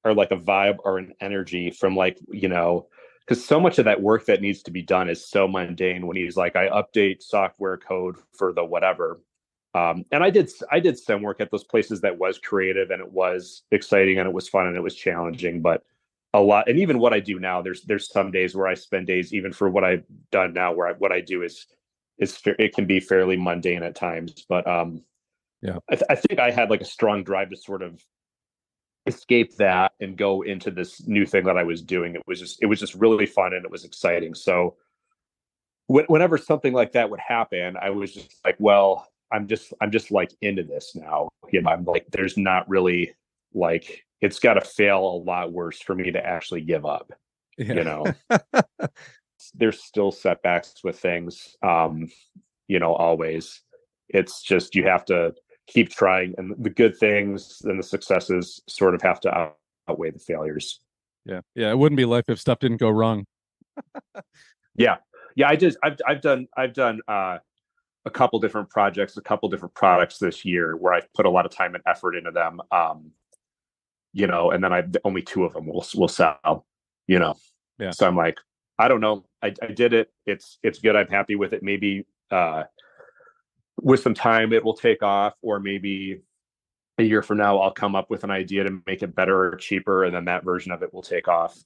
like a vibe or an energy from like, because so much of that work that needs to be done is so mundane when he's like, I update software code for the whatever. And I did some work at those places that was creative and it was exciting and it was fun and it was challenging, but a lot, and even what I do now, there's some days where I spend days, even for what I've done now, where what I do is it can be fairly mundane at times. But yeah, I think I had like a strong drive to sort of escape that and go into this new thing that I was doing. It was just really fun and it was exciting. So whenever something like that would happen, I was just like, well, I'm just like into this now. I'm like, there's not really like, it's got to fail a lot worse for me to actually give up. Yeah. There's still setbacks with things. Always. It's just, you have to keep trying, and the good things and the successes sort of have to outweigh the failures. Yeah. It wouldn't be life if stuff didn't go wrong. Yeah. I've done a couple different projects, a couple different products this year where I've put a lot of time and effort into them. And then only 2 of them will sell, Yeah. So I'm like, I don't know. I did it. It's good. I'm happy with it. Maybe with some time it will take off, or maybe a year from now I'll come up with an idea to make it better or cheaper, and then that version of it will take off.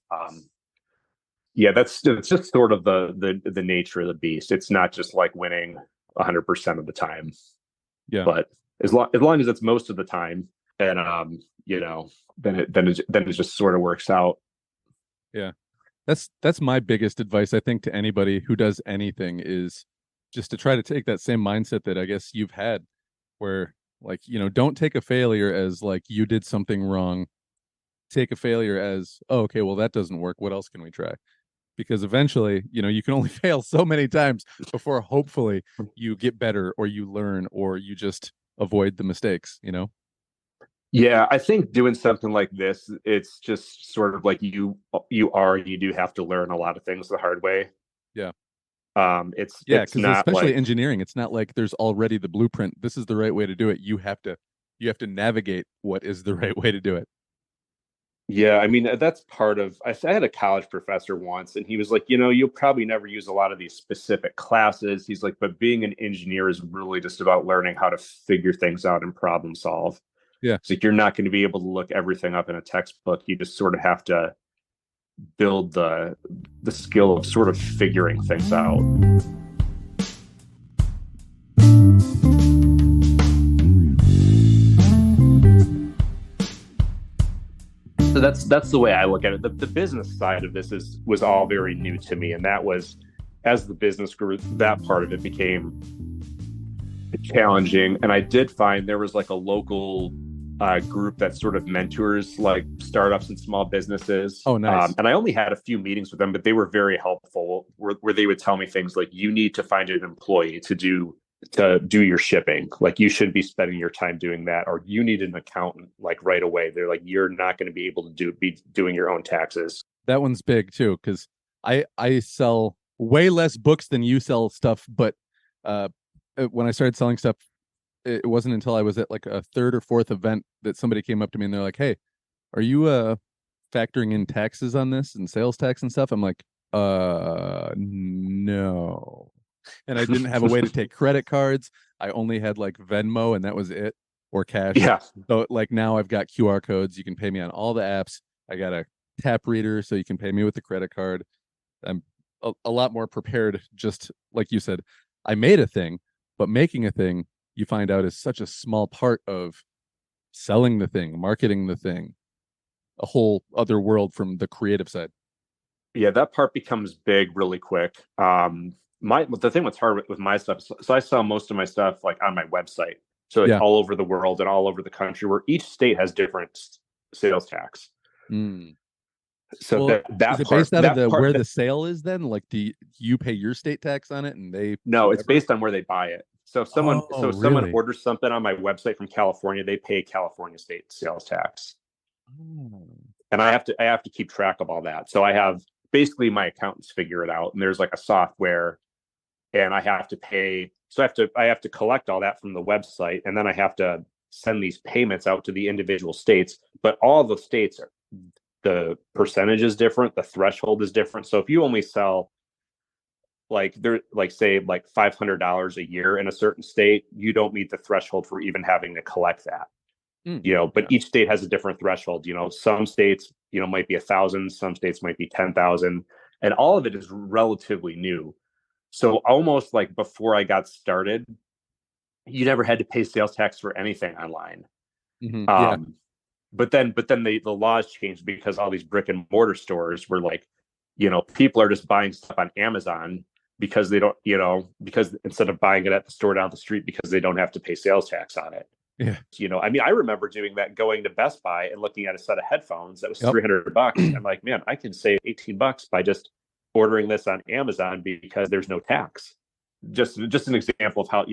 It's just sort of the nature of the beast. It's not just like winning 100% of the time. Yeah. But as long as it's most of the time, and then it just sort of works out. Yeah. That's my biggest advice, I think, to anybody who does anything, is just to try to take that same mindset that I guess you've had, where like, don't take a failure as like you did something wrong. Take a failure as, oh, okay, well, that doesn't work. What else can we try? Because eventually, you can only fail so many times before hopefully you get better, or you learn, or you just avoid the mistakes, Yeah, I think doing something like this, it's just sort of like you do have to learn a lot of things the hard way. Yeah. It's because not especially like engineering, it's not like there's already the blueprint. This is the right way to do it. You have to navigate what is the right way to do it. Yeah, I mean, that's part of, I had a college professor once, and he was like, you'll probably never use a lot of these specific classes. He's like, but being an engineer is really just about learning how to figure things out and problem solve. Yeah. It's like, you're not going to be able to look everything up in a textbook. You just sort of have to build the skill of sort of figuring things out. So that's the way I look at it. The business side of this was all very new to me, and that was, as the business grew, that part of it became challenging. And I did find there was like a local group that sort of mentors like startups and small businesses. Oh, nice. And I only had a few meetings with them, but they were very helpful. Where they would tell me things like, you need to find an employee to do your shipping. Like, you should be spending your time doing that, or you need an accountant like right away. They're like, you're not going to be able to be doing your own taxes. That one's big too, because I sell way less books than you sell stuff. But when I started selling stuff, it wasn't until I was at like a 3rd or 4th event that somebody came up to me and they're like, hey, are you factoring in taxes on this and sales tax and stuff? I'm like, no. And I didn't have a way to take credit cards. I only had like Venmo, and that was it, or cash. Yeah. So like now I've got QR codes. You can pay me on all the apps. I got a tap reader, so you can pay me with the credit card. I'm a lot more prepared. Just like you said, I made a thing, but making a thing, you find out, is such a small part of selling the thing, marketing the thing, a whole other world from the creative side. Yeah, that part becomes big really quick. The thing that's hard with my stuff, so I sell most of my stuff like on my website, so it's all over the world and all over the country, where each state has different sales tax. So well, that is it part, based out that of part, where the sale is then? Like, do you pay your state tax on it, and they? No, it's based on where they buy it. So if someone really? orders something on my website from California, they pay California state sales tax. Oh. And I have to keep track of all that. So I have basically my accountants figure it out, and there's like a software, and I have to pay. So I have to collect all that from the website, and then I have to send these payments out to the individual states. But all the states are, the percentage is different, the threshold is different. So if you only sell say $500 a year in a certain state, you don't meet the threshold for even having to collect that. But each state has a different threshold. Some states, might be 1,000, some states might be 10,000, and all of it is relatively new. So almost like before I got started, you never had to pay sales tax for anything online. Mm-hmm. But then the laws changed because all these brick and mortar stores were like, people are just buying stuff on Amazon because they don't, because instead of buying it at the store down the street, because they don't have to pay sales tax on it. Yeah. I remember doing that, going to Best Buy and looking at a set of headphones that was $300. I'm like, man, I can save $18 by just ordering this on Amazon because there's no tax. Just an example of how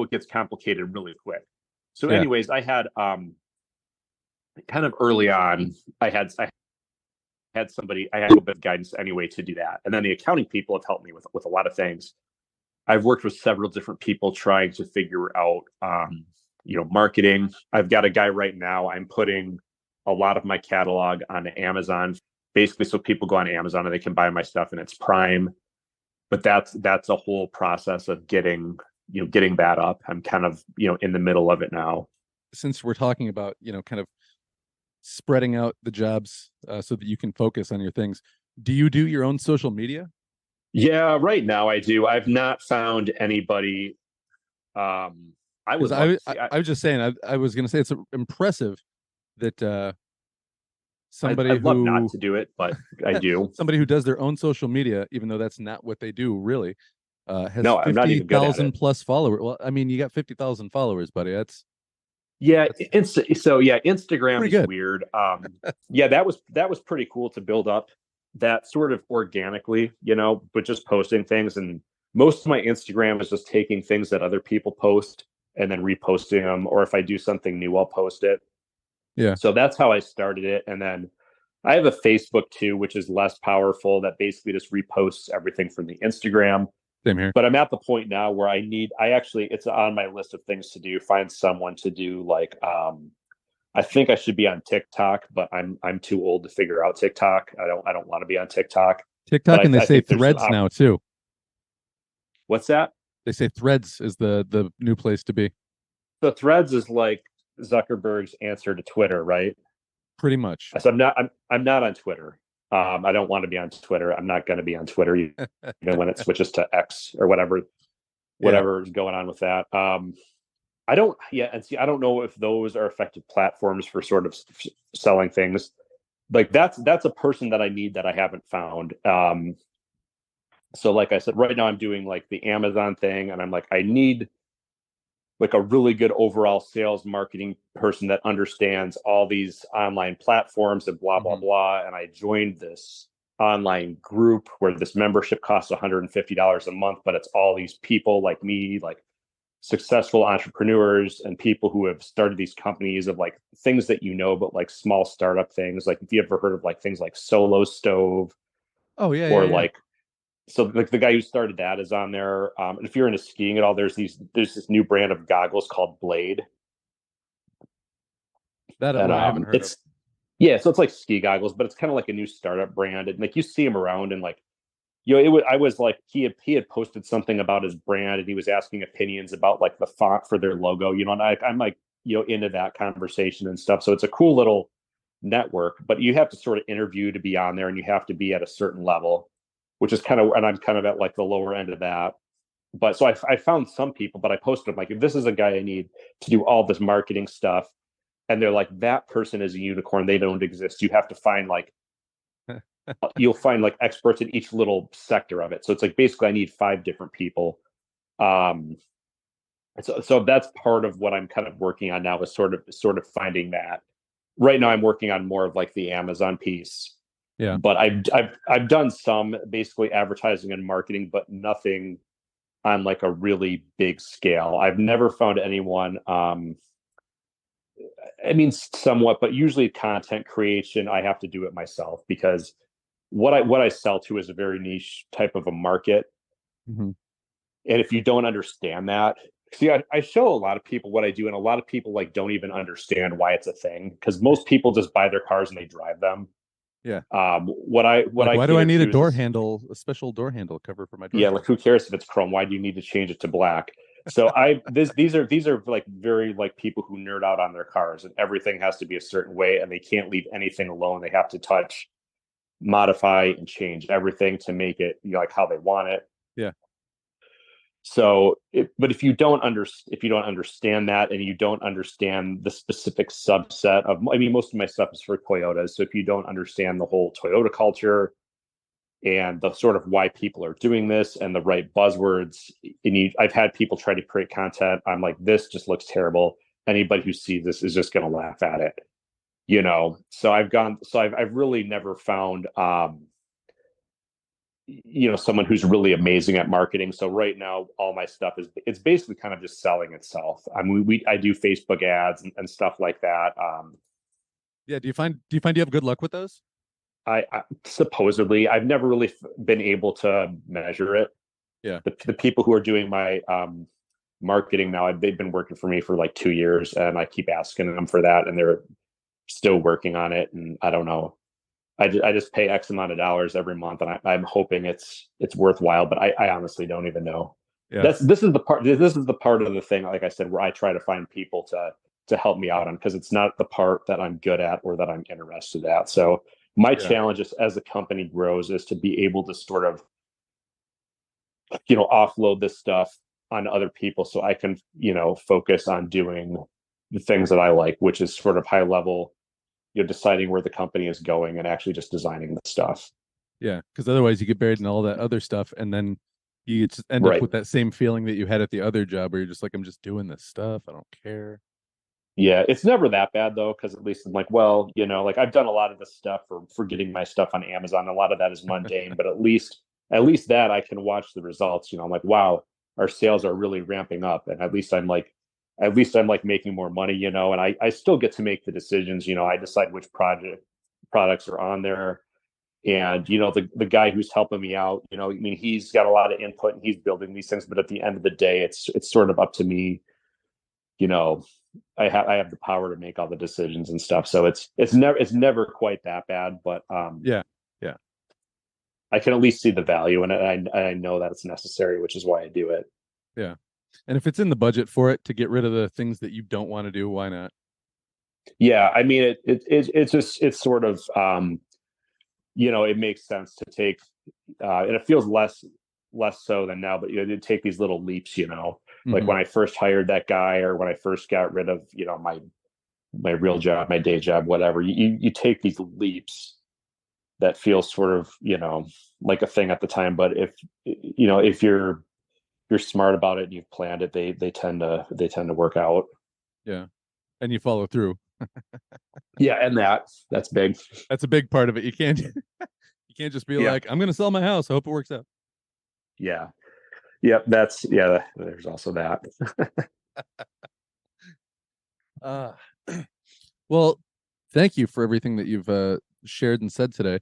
it gets complicated really quick. So anyways, I had kind of early on, I had somebody, I had a little bit of guidance anyway to do that. And then the accounting people have helped me with a lot of things. I've worked with several different people trying to figure out, marketing. I've got a guy right now, I'm putting a lot of my catalog on Amazon, basically so people go on Amazon and they can buy my stuff and it's Prime. But that's a whole process of getting that up. I'm kind of, in the middle of it now. Since we're talking about, kind of spreading out the jobs so that you can focus on your things, do you do your own social media? Yeah, right now I do. I've not found anybody. I was just saying, I was going to say it's impressive that somebody I'd love not to do it, but I do. Somebody who does their own social media, even though that's not what they do really, has I'm not even good at 50,000 it. plus followers. Well, I mean, you got 50,000 followers, buddy. Instagram is good. weird. That was pretty cool to build up that sort of organically, but just posting things. And most of my Instagram is just taking things that other people post and then reposting them. Or if I do something new, I'll post it. Yeah. So that's how I started it. And then I have a Facebook too, which is less powerful, that basically just reposts everything from the Instagram. Same here. But I'm at the point now where it's on my list of things to do, find someone to do I think I should be on TikTok, but I'm too old to figure out TikTok. I don't want to be on TikTok. And they say Threads now too. What's that? They say Threads is the new place to be. So Threads is like Zuckerberg's answer to Twitter, right? Pretty much. So I'm not on Twitter. I don't want to be on Twitter. I'm not going to be on Twitter even when it switches to X or whatever is going on with that. I don't know if those are effective platforms for sort of selling things. Like that's a person that I need that I haven't found. So like I said, right now I'm doing like the Amazon thing, and I'm like, I need like a really good overall sales marketing person that understands all these online platforms and blah, blah, blah. And I joined this online group where this membership costs $150 a month, but it's all these people like me, like successful entrepreneurs and people who have started these companies of like things that but like small startup things. Like if you ever heard of like things like Solo Stove. Oh yeah. Or like, so like the guy who started that is on there. And if you're into skiing at all, there's this new brand of goggles called Blade. That I haven't heard of. Yeah, so it's like ski goggles, but it's kind of like a new startup brand, and like you see him around, and like, I was like, he had posted something about his brand, and he was asking opinions about like the font for their logo, and I'm like, into that conversation and stuff. So it's a cool little network, but you have to sort of interview to be on there, and you have to be at a certain level, which is and I'm kind of at like the lower end of that. But so I found some people, but I posted them like, if this is a guy I need to do all this marketing stuff, and they're like, that person is a unicorn, they don't exist. You have to find like, you'll find like experts in each little sector of it. So it's like, basically I need 5 different people. So that's part of what I'm kind of working on now, is sort of finding that. Right now I'm working on more of like the Amazon piece. Yeah. But I've done some basically advertising and marketing, but nothing on like a really big scale. I've never found anyone, I mean, somewhat, but usually content creation, I have to do it myself because what I sell to is a very niche type of a market. Mm-hmm. And if you don't understand that, see, I show a lot of people what I do, and a lot of people like don't even understand why it's a thing because most people just buy their cars and they drive them. Yeah. What I Why do I cater need a to door is handle, a special door handle cover for my door? yeah, like who cares if it's chrome? Why do you need to change it to black? So these are like very like people who nerd out on their cars, and everything has to be a certain way, and they can't leave anything alone. They have to touch, modify, and change everything to make it, you know, like how they want it. Yeah. So, but if you don't understand that, and you don't understand the specific subset of, I mean, most of my stuff is for Toyotas. So if you don't understand the whole Toyota culture and the sort of why people are doing this and the right buzzwords, and I've had people try to create content. I'm like, this just looks terrible. Anybody who sees this is just going to laugh at it, you know? So I've really never found, you know, someone who's really amazing at marketing. So right now, all my stuff it's basically kind of just selling itself. I mean, I do Facebook ads and stuff like that. Yeah. Do you find you have good luck with those? I supposedly I've never really been able to measure it. Yeah. The people who are doing my marketing now, they've been working for me for like 2 years, and I keep asking them for that, and they're still working on it. And I don't know. I just pay X amount of dollars every month, and I'm hoping it's worthwhile. But I honestly don't even know. Yeah. This is the part of the thing, like I said, where I try to find people to help me out on, because it's not the part that I'm good at or that I'm interested at. So my challenge is, as the company grows, is to be able to sort of, you know, offload this stuff on other people so I can, you know, focus on doing the things that I like, which is sort of high level, you know, deciding where the company is going and actually just designing the stuff. Yeah. Because otherwise you get buried in all that other stuff, and then you just end up with that same feeling that you had at the other job where you're just like, I'm just doing this stuff. I don't care. Yeah, it's never that bad though, because at least I'm like, well, you know, like I've done a lot of the stuff for getting my stuff on Amazon. A lot of that is mundane, but at least that I can watch the results. You know, I'm like, wow, our sales are really ramping up, and at least I'm like making more money. You know, and I still get to make the decisions. You know, I decide which products are on there, and you know, the guy who's helping me out. You know, I mean, he's got a lot of input and he's building these things, but at the end of the day, it's sort of up to me. You know, I have the power to make all the decisions and stuff. So it's never quite that bad, but Yeah. I can at least see the value in it. I know that it's necessary, which is why I do it. Yeah. And if it's in the budget for it to get rid of the things that you don't want to do, why not? Yeah, I mean, it's sort of you know, it makes sense to take, and it feels less so than now, but you know, to take these little leaps. You know, like when I first hired that guy, or when I first got rid of, you know, my real job, my day job, whatever. You take these leaps that feel sort of, you know, like a thing at the time, but if you know, if you're smart about it and you've planned it, they tend to work out. Yeah. And you follow through. Yeah, and that's big. That's a big part of it. You can't just be like, I'm gonna sell my house, I hope it works out. Yeah. Yep, there's also that. Well, thank you for everything that you've shared and said today.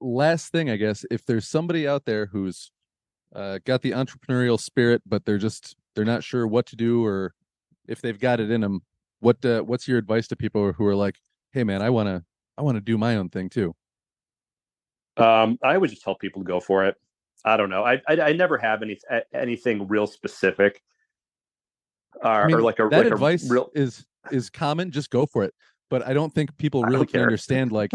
Last thing, I guess, if there's somebody out there who's got the entrepreneurial spirit, but they're not sure what to do, or if they've got it in them, what's your advice to people who are like, hey man, I want to do my own thing too? I would just tell people to go for it. I don't know. I never have anything real specific. I mean, or like that advice real is common. Just go for it. But I don't think people really can understand like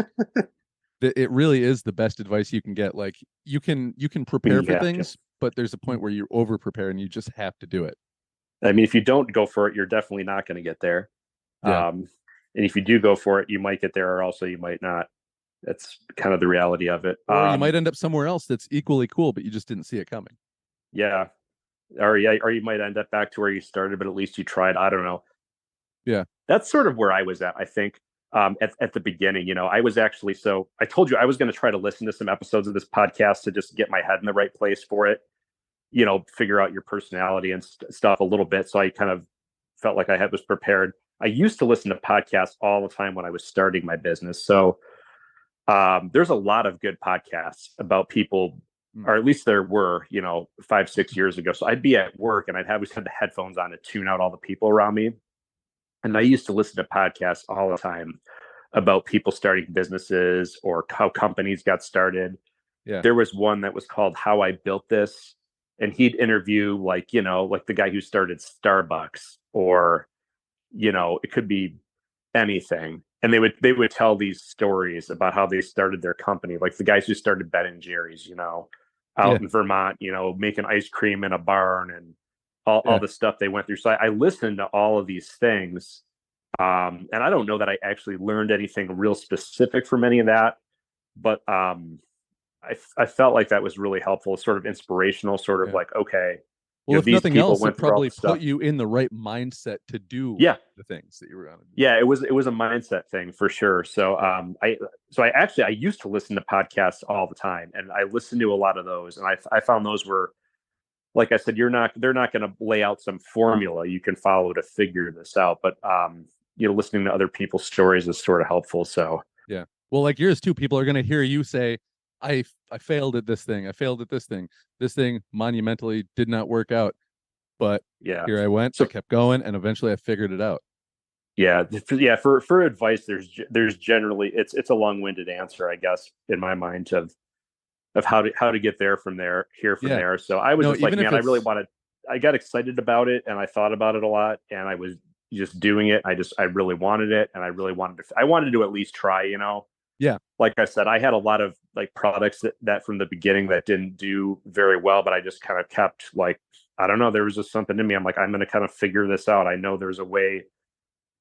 that. It really is the best advice you can get. Like you can prepare for things, but there's a point where you over prepare and you just have to do it. I mean, if you don't go for it, you're definitely not going to get there. Yeah. And if you do go for it, you might get there, or also you might not. That's kind of the reality of it. Or you might end up somewhere else that's equally cool, but you just didn't see it coming. Yeah. Or you might end up back to where you started, but at least you tried. I don't know. Yeah. That's sort of where I was at, I think, at the beginning. You know, I was actually, so I told you I was going to try to listen to some episodes of this podcast to just get my head in the right place for it. figure out your personality and stuff a little bit. So I kind of felt like was prepared. I used to listen to podcasts all the time when I was starting my business. So there's a lot of good podcasts about people, or at least there were, 5-6 years ago. So I'd be at work and I'd always have the headphones on to tune out all the people around me. And I used to listen to podcasts all the time about people starting businesses or how companies got started. Yeah. There was one that was called How I Built This. And he'd interview like the guy who started Starbucks, or, it could be anything. And they would tell these stories about how they started their company. Like the guys who started Ben and Jerry's, out in Vermont, making ice cream in a barn and all the stuff they went through. So I listened to all of these things. And I don't know that I actually learned anything real specific from any of that, but I felt like that was really helpful, sort of inspirational, sort of like, okay. Well, if nothing else, it probably put you in the right mindset to do the things that you were going to do. Yeah, it was a mindset thing for sure. So I used to listen to podcasts all the time, and I listened to a lot of those, and I found those were, like I said, they're not going to lay out some formula you can follow to figure this out, but listening to other people's stories is sort of helpful. So yeah, well, like yours too, people are going to hear you say, I failed at this thing. I failed at this thing. This thing monumentally did not work out. But here I went. So I kept going, and eventually I figured it out. Yeah. For advice, there's generally it's a long-winded answer, I guess, in my mind of how to get there from there. So I was just like, man, I got excited about it, and I thought about it a lot, and I was just doing it. I really wanted it, and I wanted to at least try, Yeah. Like I said, I had a lot of like products that from the beginning that didn't do very well, but I just kind of kept like, I don't know, there was just something in me. I'm like, I'm going to kind of figure this out. I know there's a way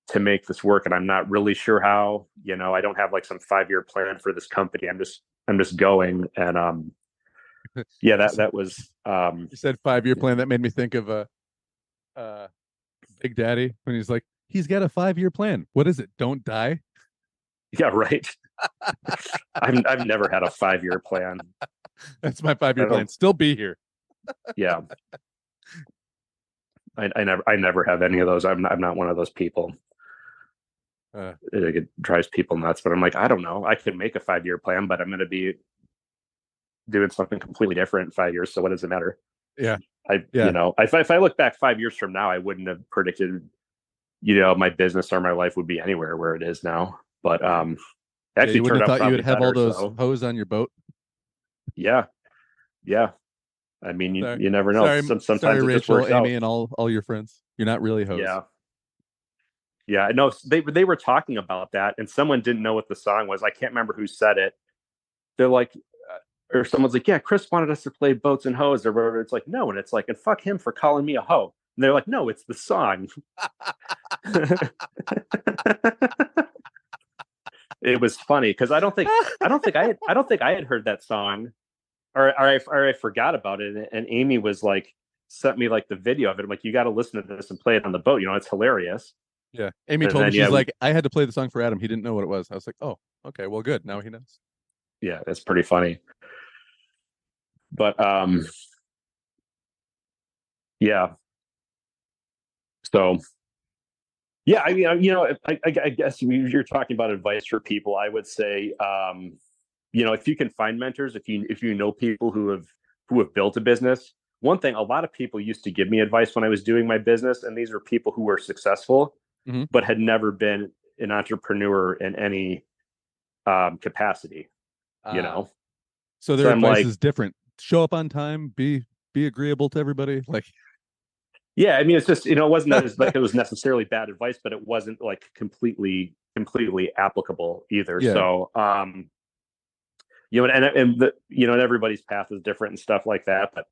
to make this work, and I'm not really sure how. I don't have like some 5-year plan for this company. I'm just going, and that was. You said 5-year plan. That made me think of Big Daddy when he's like, he's got a 5-year plan. What is it? Don't die. Yeah, right. I've never had a 5-year plan. That's my 5-year plan. Still be here. Yeah. I never have any of those. I'm not one of those people. It drives people nuts, but I'm like, I don't know. I could make a 5-year plan, but I'm going to be doing something completely different in 5 years. So what does it matter? Yeah. If I look back 5 years from now, I wouldn't have predicted, my business or my life would be anywhere where it is now. But actually, you wouldn't have thought you would have all those hoes on your boat. Yeah. I mean, you never know. Sometimes sorry, it Rachel, just works Amy, out. and all your friends. You're not really hoes. Yeah. No, they were talking about that, and someone didn't know what the song was. I can't remember who said it. They're like, or someone's like, yeah, Chris wanted us to play Boats and Hoes or whatever. It's like, no, and it's like, and fuck him for calling me a hoe. And they're like, no, it's the song. It was funny because I don't think I had heard that song, or I forgot about it. And Amy was like, sent me like the video of it. I'm like, you got to listen to this and play it on the boat. It's hilarious. Yeah. Amy told me, she's like, I had to play the song for Adam. He didn't know what it was. I was like, oh, okay, well, good. Now he knows. Yeah, that's pretty funny. But yeah. So. Yeah, I mean, I guess you're talking about advice for people. I would say, if you can find mentors, if you know people who have built a business. One thing, a lot of people used to give me advice when I was doing my business, and these are people who were successful, but had never been an entrepreneur in any capacity. So their advice is different. Show up on time. Be agreeable to everybody. Like. Yeah, I mean, it's just, it wasn't like it was necessarily bad advice, but it wasn't like completely applicable either. Yeah. So, and everybody's path is different and stuff like that. But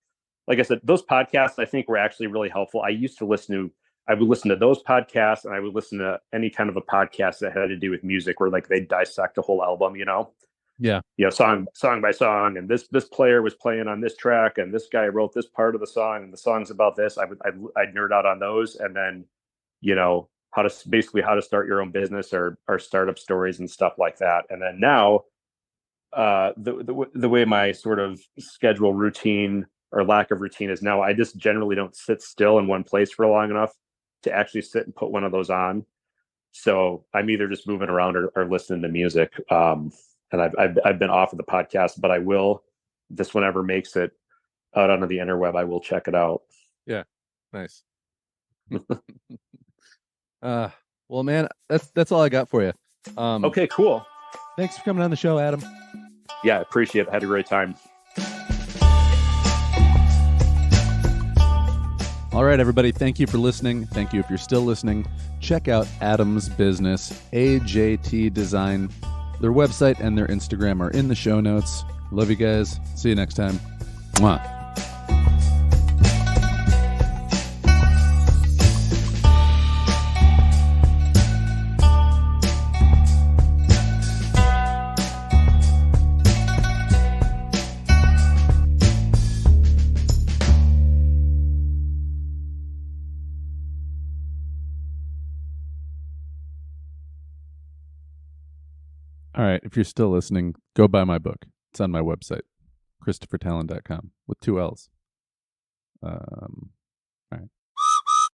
like I said, those podcasts I think were actually really helpful. I would listen to those podcasts, and I would listen to any kind of a podcast that had to do with music, where like they dissect a whole album, Yeah. Song by song, and this player was playing on this track, and this guy wrote this part of the song, and the song's about this. I'd nerd out on those, and then, how to start your own business or startup stories and stuff like that. And then now, the way my sort of schedule routine or lack of routine is now I just generally don't sit still in one place for long enough to actually sit and put one of those on. So I'm either just moving around or listening to music. And I've been off of the podcast, but I will, this one ever makes it out onto the interweb, I will check it out. Yeah. Nice. Well, man, that's all I got for you. Okay, cool. Thanks for coming on the show, Adam. Yeah, I appreciate it. Had a great time. All right, everybody. Thank you for listening. Thank you if you're still listening. Check out Adam's business, AJT Design. Their website and their Instagram are in the show notes. Love you guys. See you next time. Mwah. All right, if you're still listening, go buy my book. It's on my website, ChristopherTallon.com, with 2 L's.